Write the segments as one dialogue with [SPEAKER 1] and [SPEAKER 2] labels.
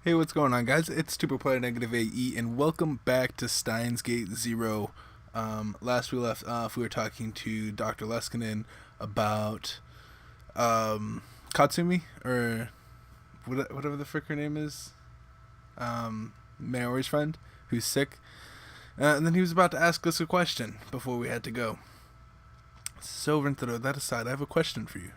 [SPEAKER 1] Hey, what's going on, guys? It's Superplayer Negative AE, and welcome back to Steins Gate Zero. Last we left off, we were talking to Dr. Leskinen about Katsumi, or whatever the frick her name is, Mayori's friend, who's sick. And then he was about to ask us a question before we had to go. So, Rentaro, that aside, I have a question for you.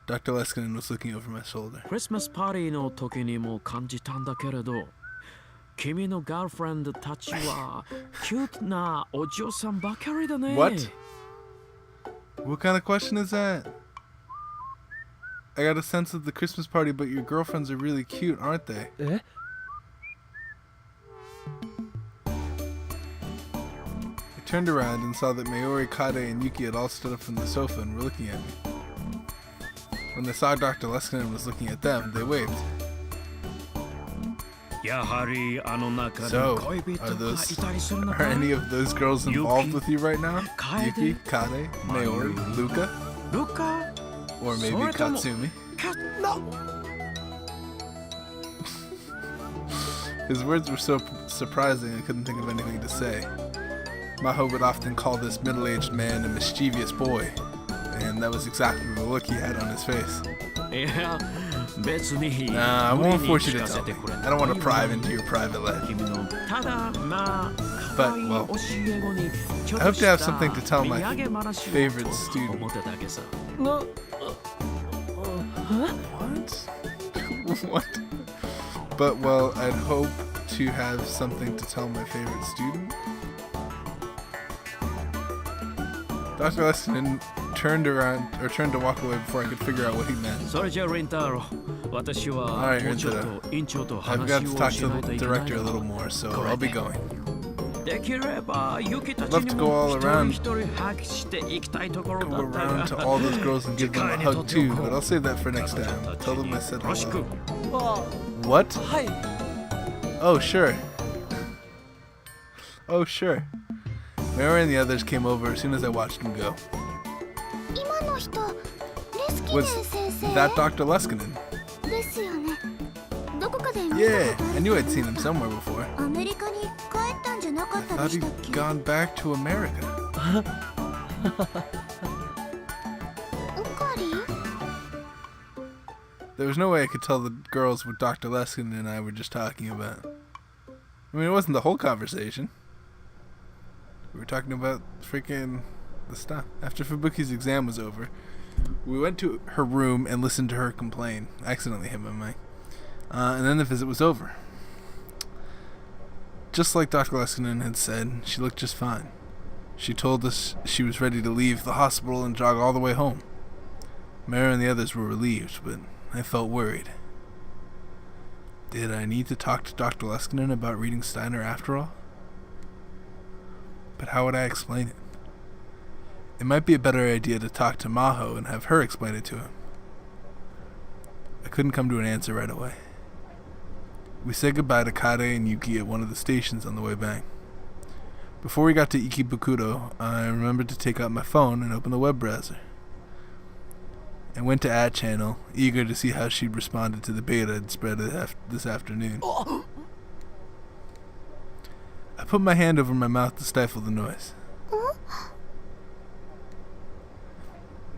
[SPEAKER 1] Dr. Leskinen was looking over my shoulder.
[SPEAKER 2] Christmas party の時にも感じたんだけれど、君のガールフレンドたちはキュートなお嬢さんばかりだね。
[SPEAKER 1] What? What kind of question is that? I got a sense of the Christmas party, but your girlfriends are really cute, aren't they?
[SPEAKER 3] Eh?
[SPEAKER 1] I turned around and saw that Mayori, Kade, and Yuki had all stood up from the sofa and were looking at me. When they saw Dr. Leskinen was looking at them, they waved. So, are any of those girls involved with you right now? Yuki, Kade, Mayori, Luka? Or maybe Katsumi?
[SPEAKER 2] No!
[SPEAKER 1] His words were so surprising I couldn't think of anything to say. Maho would often call this middle-aged man a mischievous boy. And that was exactly the look he had on his face. Nah, I won't force you to tell me. I don't want to pry into your private life. But, well, I hope to have something to tell my favorite student.
[SPEAKER 3] No.
[SPEAKER 1] What? What? But, well, I'd hope to have something to tell my favorite student. Dr. Leskinen turned to walk away before I could figure out what he meant.
[SPEAKER 2] Alright, Rintaro.
[SPEAKER 1] I've got to talk to the director a little more, so I'll be going. I'd love to go around to all those girls and give them a hug too, but I'll save that for next time. Tell them I said hello. What? Oh, sure. Oh, sure. Mary and the others came over as soon as I watched them go. Was that Dr. Leskinen? Yeah, I knew I'd seen him somewhere before. I thought he'd gone back to America. There was no way I could tell the girls what Dr. Leskinen and I were just talking about. I mean, it wasn't the whole conversation. We were talking about freaking the stuff. After Fubuki's exam was over, we went to her room and listened to her complain. I accidentally hit my mic. And then the visit was over. Just like Dr. Leskinen had said, she looked just fine. She told us she was ready to leave the hospital and jog all the way home. Mara and the others were relieved, but I felt worried. Did I need to talk to Dr. Leskinen about reading Steiner after all? But how would I explain it? It might be a better idea to talk to Maho and have her explain it to him. I couldn't come to an answer right away. We said goodbye to Kade and Yuki at one of the stations on the way back. Before we got to Ikebukuro, I remembered to take out my phone and open the web browser. I went to @channel, eager to see how she'd responded to the beta I'd spread this afternoon. I put my hand over my mouth to stifle the noise.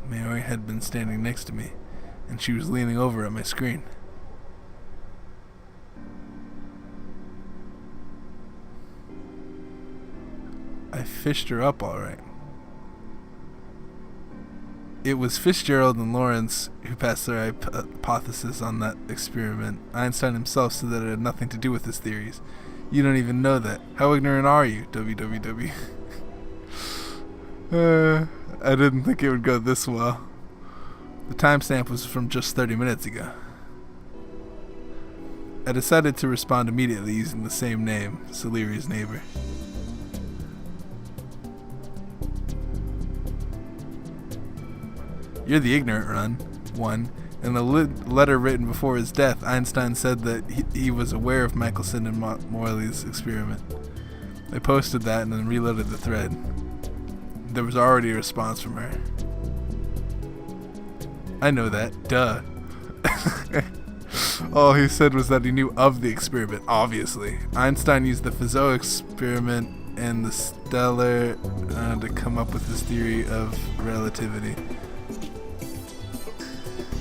[SPEAKER 1] Mayori had been standing next to me, and she was leaning over at my screen. I fished her up all right. It was Fitzgerald and Lawrence who passed their hypothesis on that experiment. Einstein himself said that it had nothing to do with his theories. You don't even know that. How ignorant are you, www? I didn't think it would go this well. The timestamp was from just 30 minutes ago. I decided to respond immediately using the same name, Saliri's neighbor. You're the ignorant one. In a letter written before his death, Einstein said that he was aware of Michelson and Morley's experiment. I posted that and then reloaded the thread. There was already a response from her. I know that, duh. All he said was that he knew of the experiment, obviously. Einstein used the Fizeau experiment and the stellar to come up with his theory of relativity.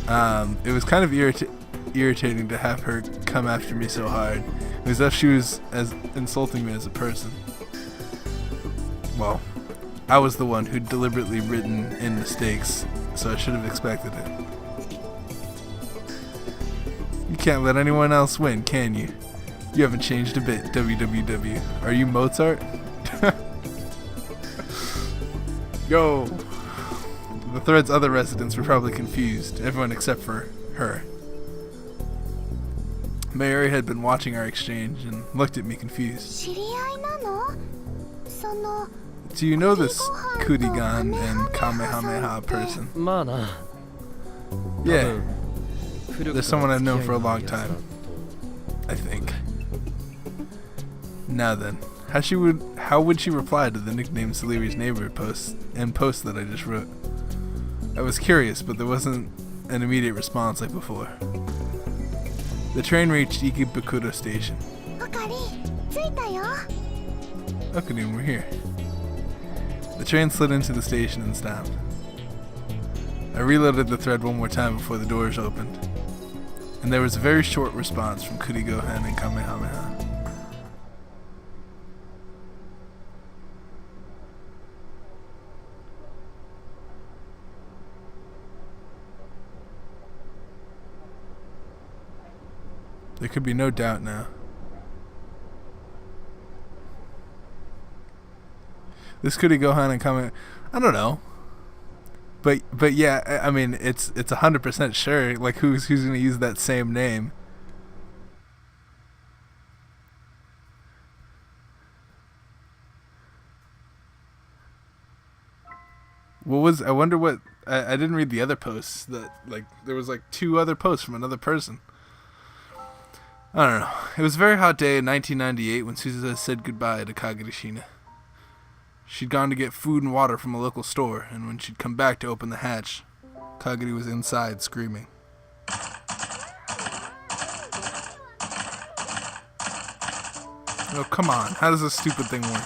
[SPEAKER 1] It was kind of irritating to have her come after me so hard. It was as if she was as insulting me as a person. Well, I was the one who'd deliberately written in mistakes, so I should have expected it. You can't let anyone else win, can you? You haven't changed a bit, WWW. Are you Mozart? Yo! The thread's other residents were probably confused, everyone except for her. Mayuri had been watching our exchange and looked at me confused. Do you know this Kurigan and Kamehameha person? Yeah. There's someone I've known for a long time, I think. Now then, how would she reply to the nickname Saliri's neighbor post that I just wrote? I was curious, but there wasn't an immediate response like before. The train reached Ikebukuro Station. Okarin, we're here. The train slid into the station and stopped. I reloaded the thread one more time before the doors opened, and there was a very short response from Kurigohan and Kamehameha. There could be no doubt now. This Kurigohan and Kamehameha, I don't know. But yeah, I mean, it's 100% sure. Like, who's gonna use that same name? I wonder what. I didn't read the other posts. There was like 2 other posts from another person. I don't know. It was a very hot day in 1998 when Suzuha said goodbye to Kagari Shina. She'd gone to get food and water from a local store, and when she'd come back to open the hatch, Kagari was inside screaming. Oh, come on. How does this stupid thing work?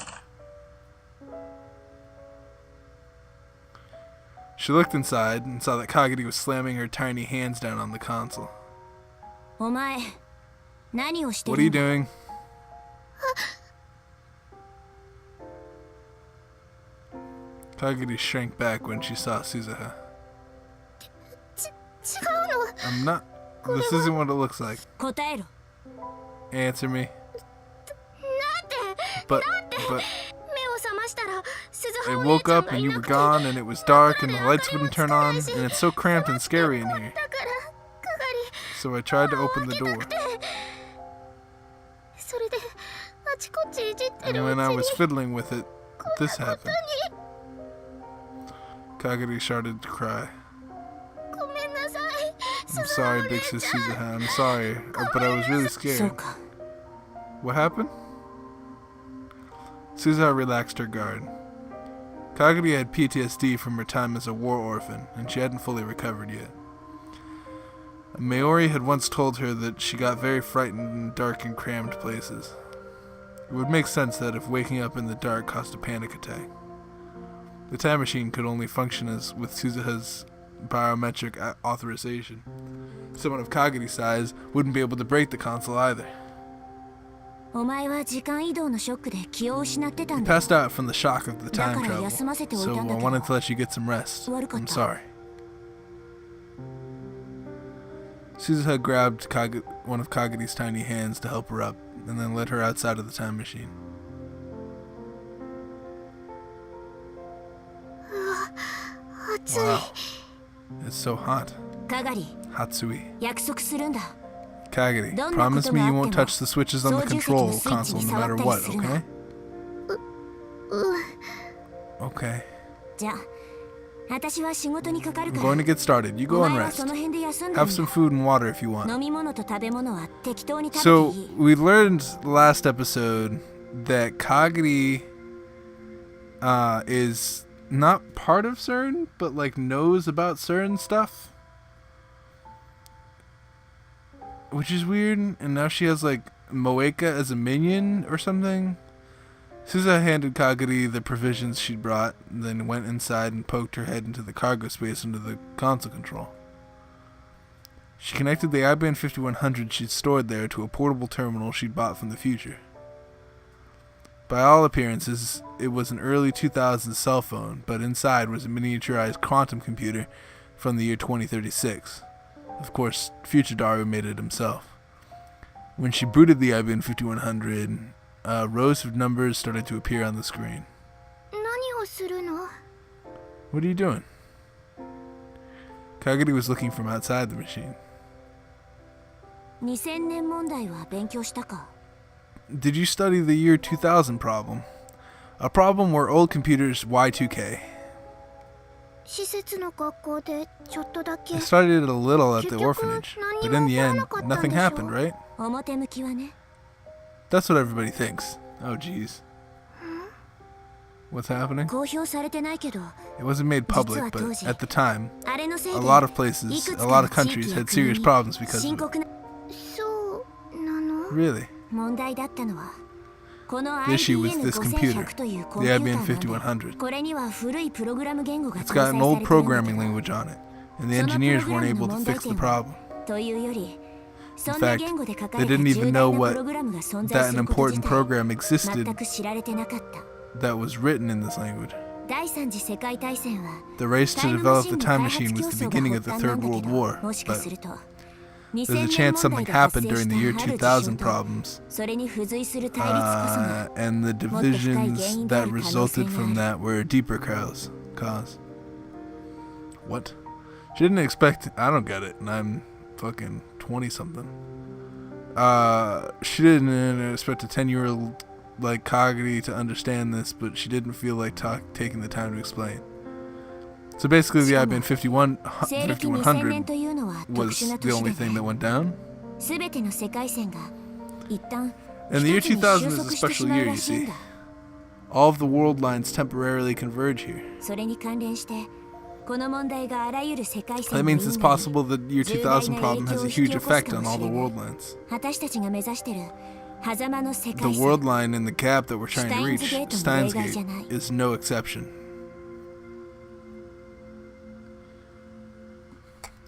[SPEAKER 1] She looked inside and saw that Kagari was slamming her tiny hands down on the console. What are you doing? Kagari shrank back when she saw Suzuha. I'm not. This isn't what it looks like. Answer me. But I woke up and you were gone and it was dark and the lights wouldn't turn on and it's so cramped and scary in here. So I tried to open the door. And when I was fiddling with it, this happened. Kagari started to cry. I'm sorry, big sis Suzuha. I'm sorry, but I was really scared. What happened? Suzuha relaxed her guard. Kagari had PTSD from her time as a war orphan, and she hadn't fully recovered yet. Mayuri had once told her that she got very frightened in dark and crammed places. It would make sense that if waking up in the dark caused a panic attack. The time machine could only function as with Suzuha's biometric authorization. Someone of Kagari's size wouldn't be able to break the console either. You passed out from the shock of the time travel, so I wanted to let you get some rest. I'm sorry. Suzuha grabbed one of Kagari's tiny hands to help her up, and then led her outside of the time machine. Wow, it's so hot. Hatsui. Kagari, promise me you won't touch the switches on the control console no matter what, okay? Okay. I'm going to get started. You go and rest. Have some food and water if you want. So, we learned last episode that Kagari is not part of CERN, but like knows about CERN stuff. which is weird. And now she has like Moeka as a minion or something. Suza handed Kagari the provisions she'd brought, and then went inside and poked her head into the cargo space under the console control. She connected the IBAN 5100 she'd stored there to a portable terminal she'd bought from the future. By all appearances, it was an early 2000s cell phone, but inside was a miniaturized quantum computer from the year 2036. Of course, future Daru made it himself. When she booted the IBAN 5100, rows of numbers started to appear on the screen. What are you doing? Kagari was looking from outside the machine. Did you study the year 2000 problem? A problem where old computers Y2K. I studied it a little at the orphanage, but in the end, nothing happened, right? That's what everybody thinks. Oh jeez. What's happening? It wasn't made public, but at the time, a lot of places, a lot of countries had serious problems because of it. Really? The issue was this computer, the IBM 5100. It's got an old programming language on it, and the engineers weren't able to fix the problem. In fact, they didn't even know that an important program existed that was written in this language. The race to develop the time machine was the beginning of the Third World War, but there's a chance something happened during the year 2000 problems, and the divisions that resulted from that were a deeper cause. What? She didn't expect... I don't get it, and I'm fucking 20-something. She didn't expect a 10-year-old like Kagari to understand this, but she didn't feel like taking the time to explain. So basically the IBM 5100 was the only thing that went down. And the year 2000 is a special year, you see. All of the world lines temporarily converge here. That means it's possible that the year 2000 problem has a huge effect on all the world lines. The world line in the gap that we're trying to reach, Steins Gate, is no exception.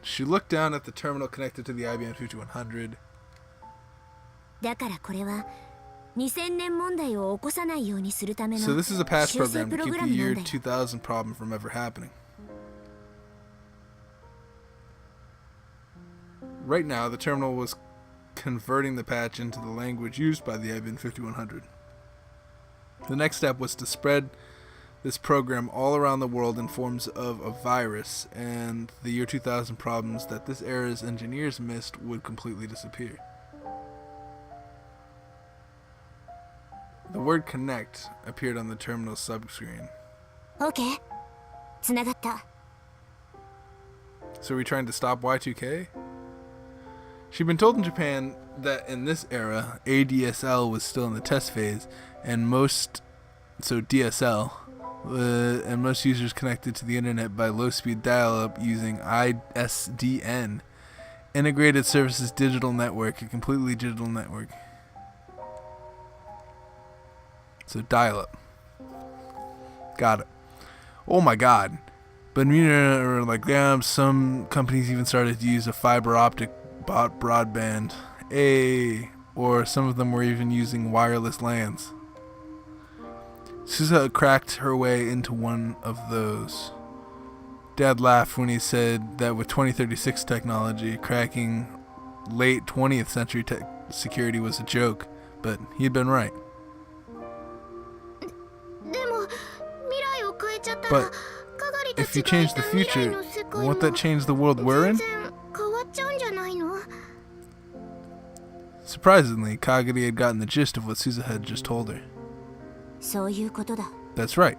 [SPEAKER 1] She looked down at the terminal connected to the IBM 5100. So this is a patch program to keep the year 2000 problem from ever happening. Right now, the terminal was converting the patch into the language used by the IBM 5100. The next step was to spread this program all around the world in forms of a virus, and the year 2000 problems that this era's engineers missed would completely disappear. The word connect appeared on the terminal subscreen.
[SPEAKER 3] Okay. 繋がった.
[SPEAKER 1] So are we trying to stop Y2K? She'd been told in Japan that in this era, ADSL was still in the test phase, and most users connected to the internet by low-speed dial-up using ISDN, Integrated Services Digital Network, a completely digital network. So dial-up. Got it. Oh my god. But some companies even started to use a fiber optic broadband. Or some of them were even using wireless LANs. Suza cracked her way into one of those. Dad laughed when he said that with 2036 technology, cracking late 20th century security was a joke, but he'd been right. But if you change the future, won't that change the world we're in? Surprisingly, Kagari had gotten the gist of what Suza had just told her. That's right.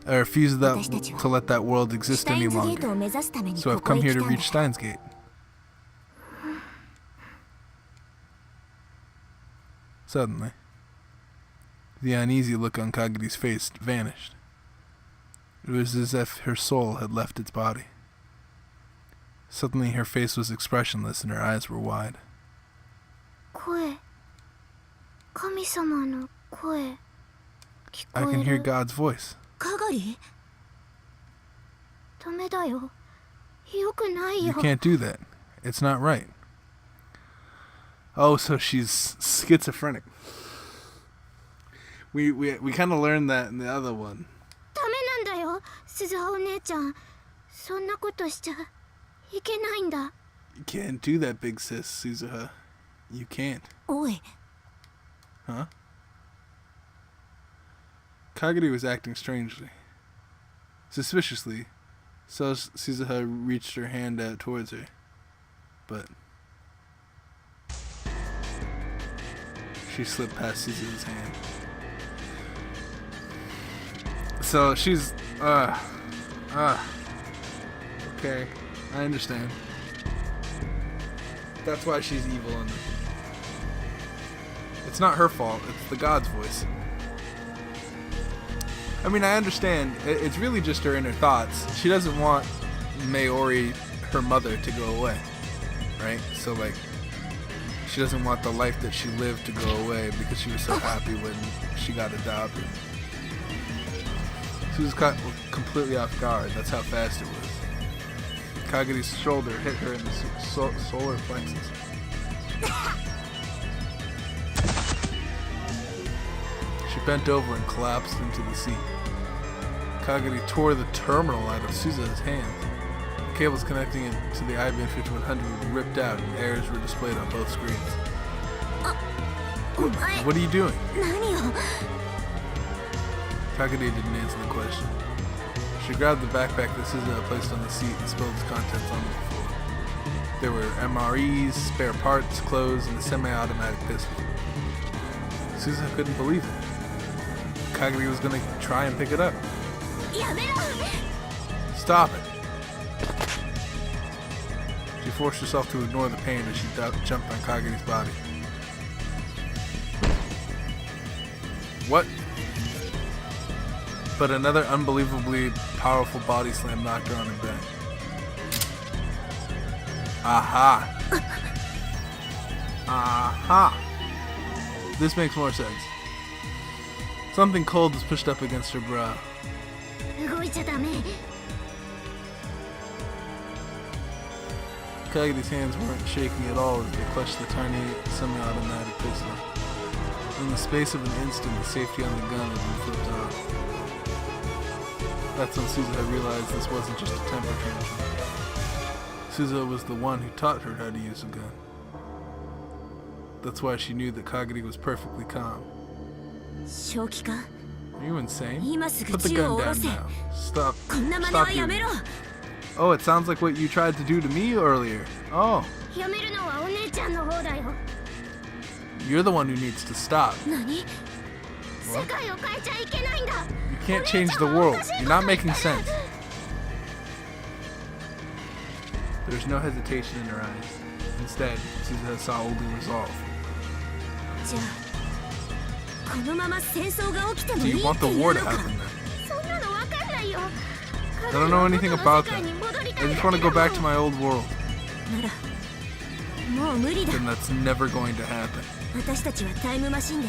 [SPEAKER 1] I refuse to let that world exist any longer, so I've come here to reach Steins Gate. Suddenly, the uneasy look on Kagari's face vanished. It was as if her soul had left its body. Suddenly her face was expressionless and her eyes were wide.
[SPEAKER 3] 声。神様の声。聞
[SPEAKER 1] I
[SPEAKER 3] こ
[SPEAKER 1] can
[SPEAKER 3] え
[SPEAKER 1] hear
[SPEAKER 3] る。
[SPEAKER 1] God's voice.
[SPEAKER 3] かがり。ダメだよ。よくない
[SPEAKER 1] You
[SPEAKER 3] よ。
[SPEAKER 1] can't do that. It's not right. Oh, so she's schizophrenic. We kind of learned that in the other one.
[SPEAKER 3] ダメなんだよ、鈴葉お姉ちゃん。そんなことしちゃいけないんだ。
[SPEAKER 1] You can't do that, big sis, Suzuha. You can't.
[SPEAKER 3] おい。
[SPEAKER 1] Huh? Kagari was acting strangely. Suspiciously, so Suzuha reached her hand out towards her. But she slipped past Suzuha's hand. So she's, okay, I understand. That's why she's evil, and it's not her fault, it's the God's voice. I mean, I understand, it's really just her inner thoughts. She doesn't want Maori, her mother, to go away, right? So, like, she doesn't want the life that she lived to go away because she was so happy when she got adopted. She was caught completely off guard. That's how fast it was. Kagari's shoulder hit her in the solar plexus. She bent over and collapsed into the seat. Kagari tore the terminal out of Suzuha's hand. The cables connecting it to the IBM 5100 were ripped out and errors were displayed on both screens. What are you doing?
[SPEAKER 3] 何よ。
[SPEAKER 1] Kagari didn't answer the question. She grabbed the backpack that Suzuha placed on the seat and spilled its contents onto the floor. There were MREs, spare parts, clothes, and a semi-automatic pistol. Suzuha couldn't believe it. Kagari was going to try and pick it up.
[SPEAKER 3] やめろ。
[SPEAKER 1] Stop it! She forced herself to ignore the pain as she jumped on Kagari's body. What? But another unbelievably powerful body slam knocked her on her back. Aha! Aha! This makes more sense. Something cold was pushed up against her brow.
[SPEAKER 3] 動いちゃダメ。
[SPEAKER 1] Kagari's hands weren't shaking at all as they clutched the tiny semi-automatic pistol. In the space of an instant, the safety on the gun had been flipped off. That's when Suzuha realized this wasn't just a temper tantrum. Suzuha was the one who taught her how to use a gun. That's why she knew that Kagari was perfectly calm.
[SPEAKER 3] 正気か。
[SPEAKER 1] Are you insane?
[SPEAKER 3] 今すぐ
[SPEAKER 1] Put the
[SPEAKER 3] 銃を
[SPEAKER 1] gun
[SPEAKER 3] 下ろ
[SPEAKER 1] down
[SPEAKER 3] せ。
[SPEAKER 1] now. Stop.
[SPEAKER 3] こんな真似は
[SPEAKER 1] Stop
[SPEAKER 3] やめ
[SPEAKER 1] your...
[SPEAKER 3] ろ。
[SPEAKER 1] Oh, it sounds like what you tried to do to me earlier. Oh,
[SPEAKER 3] やめるのはお姉ちゃんの方だよ。
[SPEAKER 1] you're the one who needs to stop.
[SPEAKER 3] 何？世界を変えちゃいけないんだ。
[SPEAKER 1] You can't change the world. You're not making sense. There's no hesitation in her eyes. Instead, Suzuha saw only resolve.
[SPEAKER 3] じゃあこのまま戦争が起きても
[SPEAKER 1] Do
[SPEAKER 3] いい
[SPEAKER 1] you
[SPEAKER 3] って
[SPEAKER 1] want the
[SPEAKER 3] いう
[SPEAKER 1] war
[SPEAKER 3] の
[SPEAKER 1] to
[SPEAKER 3] か。
[SPEAKER 1] happen then?
[SPEAKER 3] そんなのわかんないよ。
[SPEAKER 1] I don't know anything about that. I just want to go back to my old world.
[SPEAKER 3] ならもう無理だ。
[SPEAKER 1] Then that's never going to happen.
[SPEAKER 3] 私たちはタイムマシンで。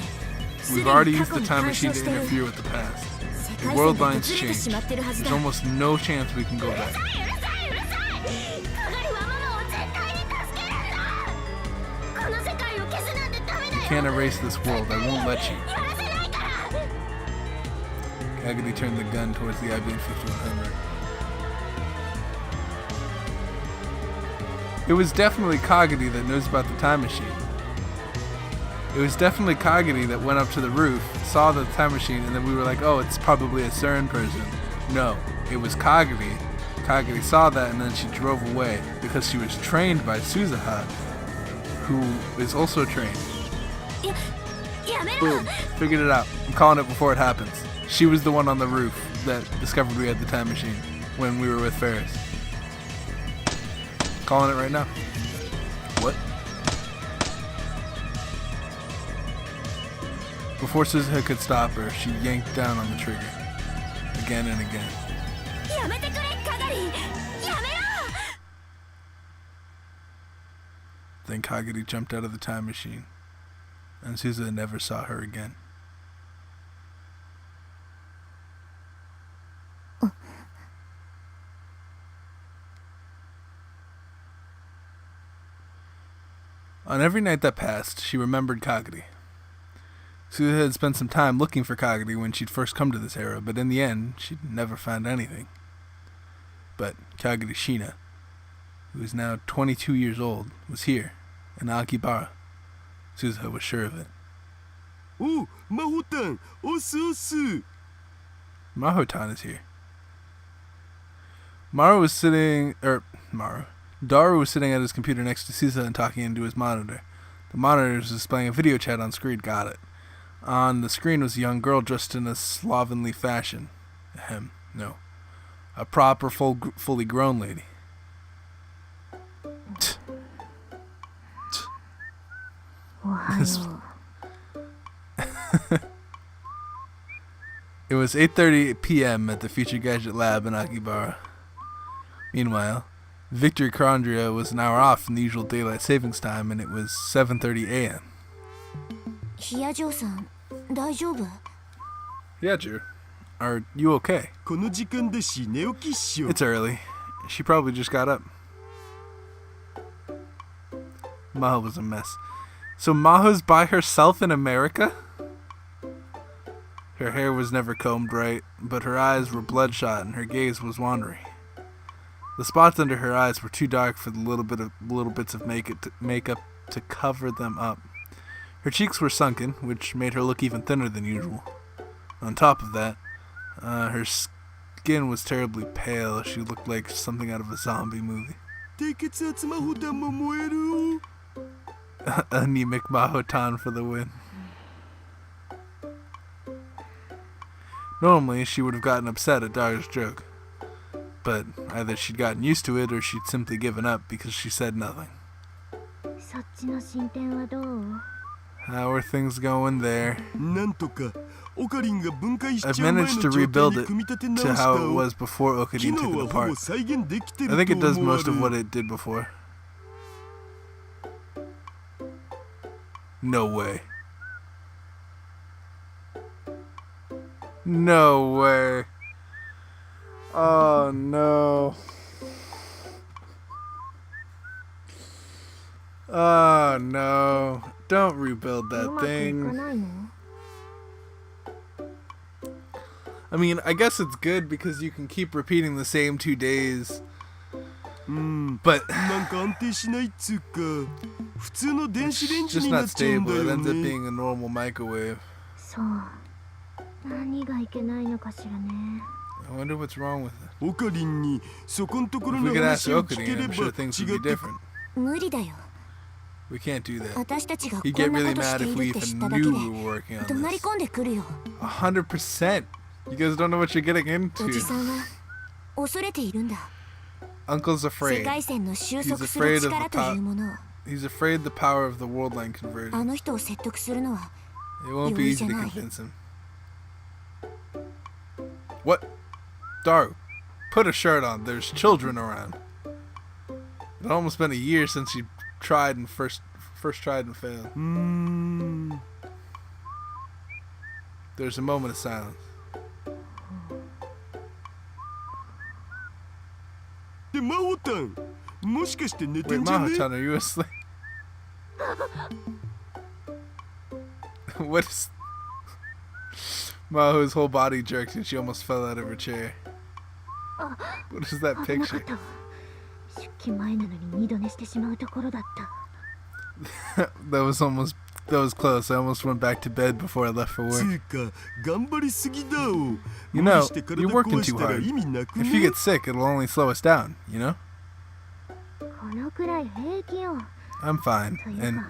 [SPEAKER 1] We've already used the time machine to interfere with the past. The world lines changed. There's almost no chance we can go back.
[SPEAKER 3] うるさいうるさい。かがりはママを絶対に助けるんだ。この世界を消すなんてダメだ
[SPEAKER 1] You
[SPEAKER 3] よ。
[SPEAKER 1] can't erase this world. I won't let you.
[SPEAKER 3] やらせないから。
[SPEAKER 1] Kagari turned the gun towards the IBM 5100. It was definitely Kagari that knows about the time machine. It was definitely Kagari that went up to the roof, saw the time machine, and then we were like, oh, it's probably a CERN person. No, it was Kagari. Kagari saw that and then she drove away because she was trained by Suzuha, who is also trained.
[SPEAKER 3] やめろ。
[SPEAKER 1] Boom. Figured it out. I'm calling it before it happens. She was the one on the roof that discovered we had the time machine when we were with Ferris. Calling it right now. What? Before Suzuha could stop her, she yanked down on the trigger. Again and again.
[SPEAKER 3] やめてくれ、かがり。やめろ。
[SPEAKER 1] Then Kagari jumped out of the time machine, and Suzuha never saw her again. On every night that passed, she remembered Kagari. Suzuha had spent some time looking for Kagari when she'd first come to this era, but in the end, she'd never found anything. But Kagari Shina, who is now 22 years old, was here, in Akibara. Suzuha was sure of it.
[SPEAKER 4] Oh, Mahotan! Osu!
[SPEAKER 1] Mahotan is here. Daru was sitting at his computer next to Suzuha and talking into his monitor. The monitor was displaying a video chat on screen. Got it. On the screen was a young girl dressed in a slovenly fashion. No. A proper, fully grown lady. It was 8:30 p.m. at the Future Gadget Lab in Akibara. Meanwhile, Victory Crondria was an hour off from the usual daylight savings time, and it was 7:30 a.m.
[SPEAKER 3] Hiyajo-san, daijoubu?
[SPEAKER 1] Yeah, Drew. Are you okay? It's early. She probably just got up. Maho was a mess. So Maho's by herself in America? Her hair was never combed right, but her eyes were bloodshot and her gaze was wandering. The spots under her eyes were too dark for the little bits of makeup to cover them up. Her cheeks were sunken, which made her look even thinner than usual. On top of that, her skin was terribly pale. She looked like something out of a zombie movie. Anemic Mahotan for the win. Normally, she would have gotten upset at Daru's joke, but either she'd gotten used to it or she'd simply given up because she said nothing. How are things going there? I've managed to rebuild it to how it was before Okarin took it apart. I think it does most of what it did before. No way. No way. Oh no. Oh no. Don't rebuild that thing. I mean, I guess it's good because you can keep repeating the same 2 days. But it's just not stable. It ends up being a normal microwave. I wonder what's wrong with it. If we could ask Okarin, I'm sure things would be different. We can't do that. He'd get really mad if we even knew we were working on this. 100%. You guys don't know what you're getting into. Uncle's afraid. He's afraid of the power of the world line conversion. It won't be easy to convince him. What? Daru, put a shirt on. There's children around. It's almost been a year since you tried and first tried and failed. There's a moment of silence. Wait, Mahotan, are you asleep? What is... Maho's whole body jerked and she almost fell out of her chair. What is that picture? That was close. I almost went back to bed before I left for work. You know, you're working too hard. If you get sick, it'll only slow us down, you know? I'm fine, and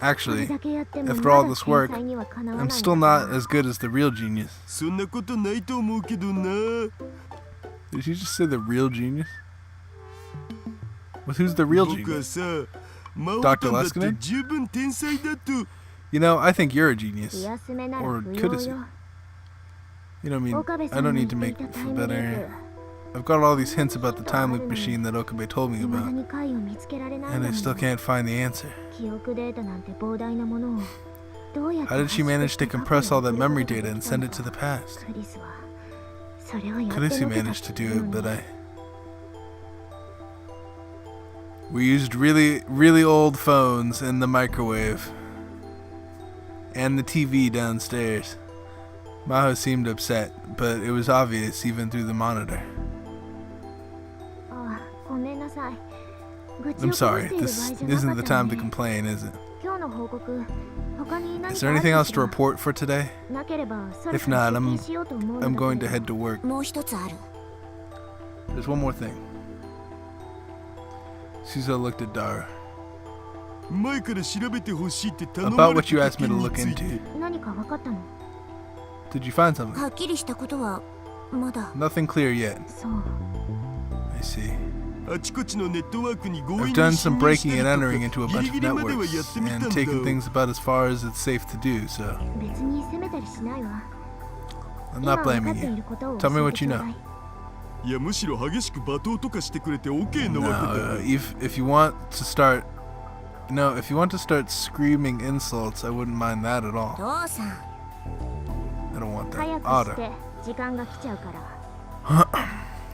[SPEAKER 1] actually, after all this work, I'm still not as good as the real genius. Did you just say the real genius? Well, who's the real genius? Dr. Leskinen? You know, I think you're a genius. Or could you? You know what I mean? I don't need to make you feel better. I've got all these hints about the time loop machine that Okabe told me about,
[SPEAKER 3] 未だに解を見つけられない
[SPEAKER 1] and I
[SPEAKER 3] の
[SPEAKER 1] still
[SPEAKER 3] に
[SPEAKER 1] can't find the answer.
[SPEAKER 3] 記憶データなんて膨大なものをどうやって
[SPEAKER 1] How did she manage to compress all that memory data and send it to the past?
[SPEAKER 3] クリスはそれをやって
[SPEAKER 1] Kalisi
[SPEAKER 3] のけた
[SPEAKER 1] managed to
[SPEAKER 3] ってい
[SPEAKER 1] do
[SPEAKER 3] う
[SPEAKER 1] it,
[SPEAKER 3] の
[SPEAKER 1] but
[SPEAKER 3] に
[SPEAKER 1] we used really old phones in the microwave and the TV downstairs. Maho seemed upset, but it was obvious even through the monitor.
[SPEAKER 3] ああごめんなさい愚痴
[SPEAKER 1] I'm
[SPEAKER 3] をこぼ
[SPEAKER 1] sorry,
[SPEAKER 3] している場合
[SPEAKER 1] this
[SPEAKER 3] じゃな
[SPEAKER 1] isn't
[SPEAKER 3] か
[SPEAKER 1] the
[SPEAKER 3] った
[SPEAKER 1] time
[SPEAKER 3] の
[SPEAKER 1] to
[SPEAKER 3] ね
[SPEAKER 1] complain, is it?
[SPEAKER 3] 今日の報告他に何
[SPEAKER 1] Is
[SPEAKER 3] か
[SPEAKER 1] there
[SPEAKER 3] ある
[SPEAKER 1] anything
[SPEAKER 3] か
[SPEAKER 1] else
[SPEAKER 3] し
[SPEAKER 1] to
[SPEAKER 3] ら
[SPEAKER 1] report for today?
[SPEAKER 3] なければそろ
[SPEAKER 1] If
[SPEAKER 3] そろ
[SPEAKER 1] not,
[SPEAKER 3] 出
[SPEAKER 1] I'm
[SPEAKER 3] 勤しようと思うのだ
[SPEAKER 1] I'm
[SPEAKER 3] けど
[SPEAKER 1] going to head to work.
[SPEAKER 3] もう一つある
[SPEAKER 1] There's one more thing. Suzo looked at Dara.
[SPEAKER 4] 前から調べてほしいって頼ま
[SPEAKER 1] About
[SPEAKER 4] れ
[SPEAKER 1] what
[SPEAKER 4] て
[SPEAKER 1] you
[SPEAKER 4] た
[SPEAKER 1] asked me
[SPEAKER 4] 件
[SPEAKER 1] to
[SPEAKER 4] に
[SPEAKER 1] look
[SPEAKER 4] ついて
[SPEAKER 1] into.
[SPEAKER 3] 何か分かったの
[SPEAKER 1] Did you find something?
[SPEAKER 3] はっきりしたことはまだ
[SPEAKER 1] Nothing clear yet.
[SPEAKER 3] そう
[SPEAKER 1] I see.
[SPEAKER 4] あちこちのネットワークに強引
[SPEAKER 1] I've
[SPEAKER 4] に
[SPEAKER 1] done
[SPEAKER 4] 侵
[SPEAKER 1] some
[SPEAKER 4] 入し
[SPEAKER 1] breaking
[SPEAKER 4] た
[SPEAKER 1] and
[SPEAKER 4] り
[SPEAKER 1] entering
[SPEAKER 4] と
[SPEAKER 1] into a
[SPEAKER 4] かギ
[SPEAKER 1] bunch
[SPEAKER 4] リ
[SPEAKER 1] of
[SPEAKER 4] ギリまではや
[SPEAKER 1] networks
[SPEAKER 4] ってみた
[SPEAKER 1] and
[SPEAKER 4] んだ
[SPEAKER 1] taken things about as far as it's safe to do, so
[SPEAKER 3] 別に責めたりしないわ
[SPEAKER 1] I'm
[SPEAKER 3] 今
[SPEAKER 1] not
[SPEAKER 3] 分か
[SPEAKER 1] blaming
[SPEAKER 3] ってい
[SPEAKER 1] you.
[SPEAKER 3] ることを
[SPEAKER 1] Tell me
[SPEAKER 3] 教え
[SPEAKER 1] what
[SPEAKER 3] て
[SPEAKER 1] you
[SPEAKER 3] ちょう
[SPEAKER 1] know.
[SPEAKER 3] だい
[SPEAKER 4] いやむしろ激しく罵倒とかしてくれて OK なわけ
[SPEAKER 1] No,
[SPEAKER 4] だ
[SPEAKER 1] if you want to start, no, if you want to start screaming insults, I wouldn't mind that at all.
[SPEAKER 3] 父さん
[SPEAKER 1] I don't want
[SPEAKER 3] 早
[SPEAKER 1] that.
[SPEAKER 3] くし
[SPEAKER 1] Otter.
[SPEAKER 3] て時間が来ちゃうから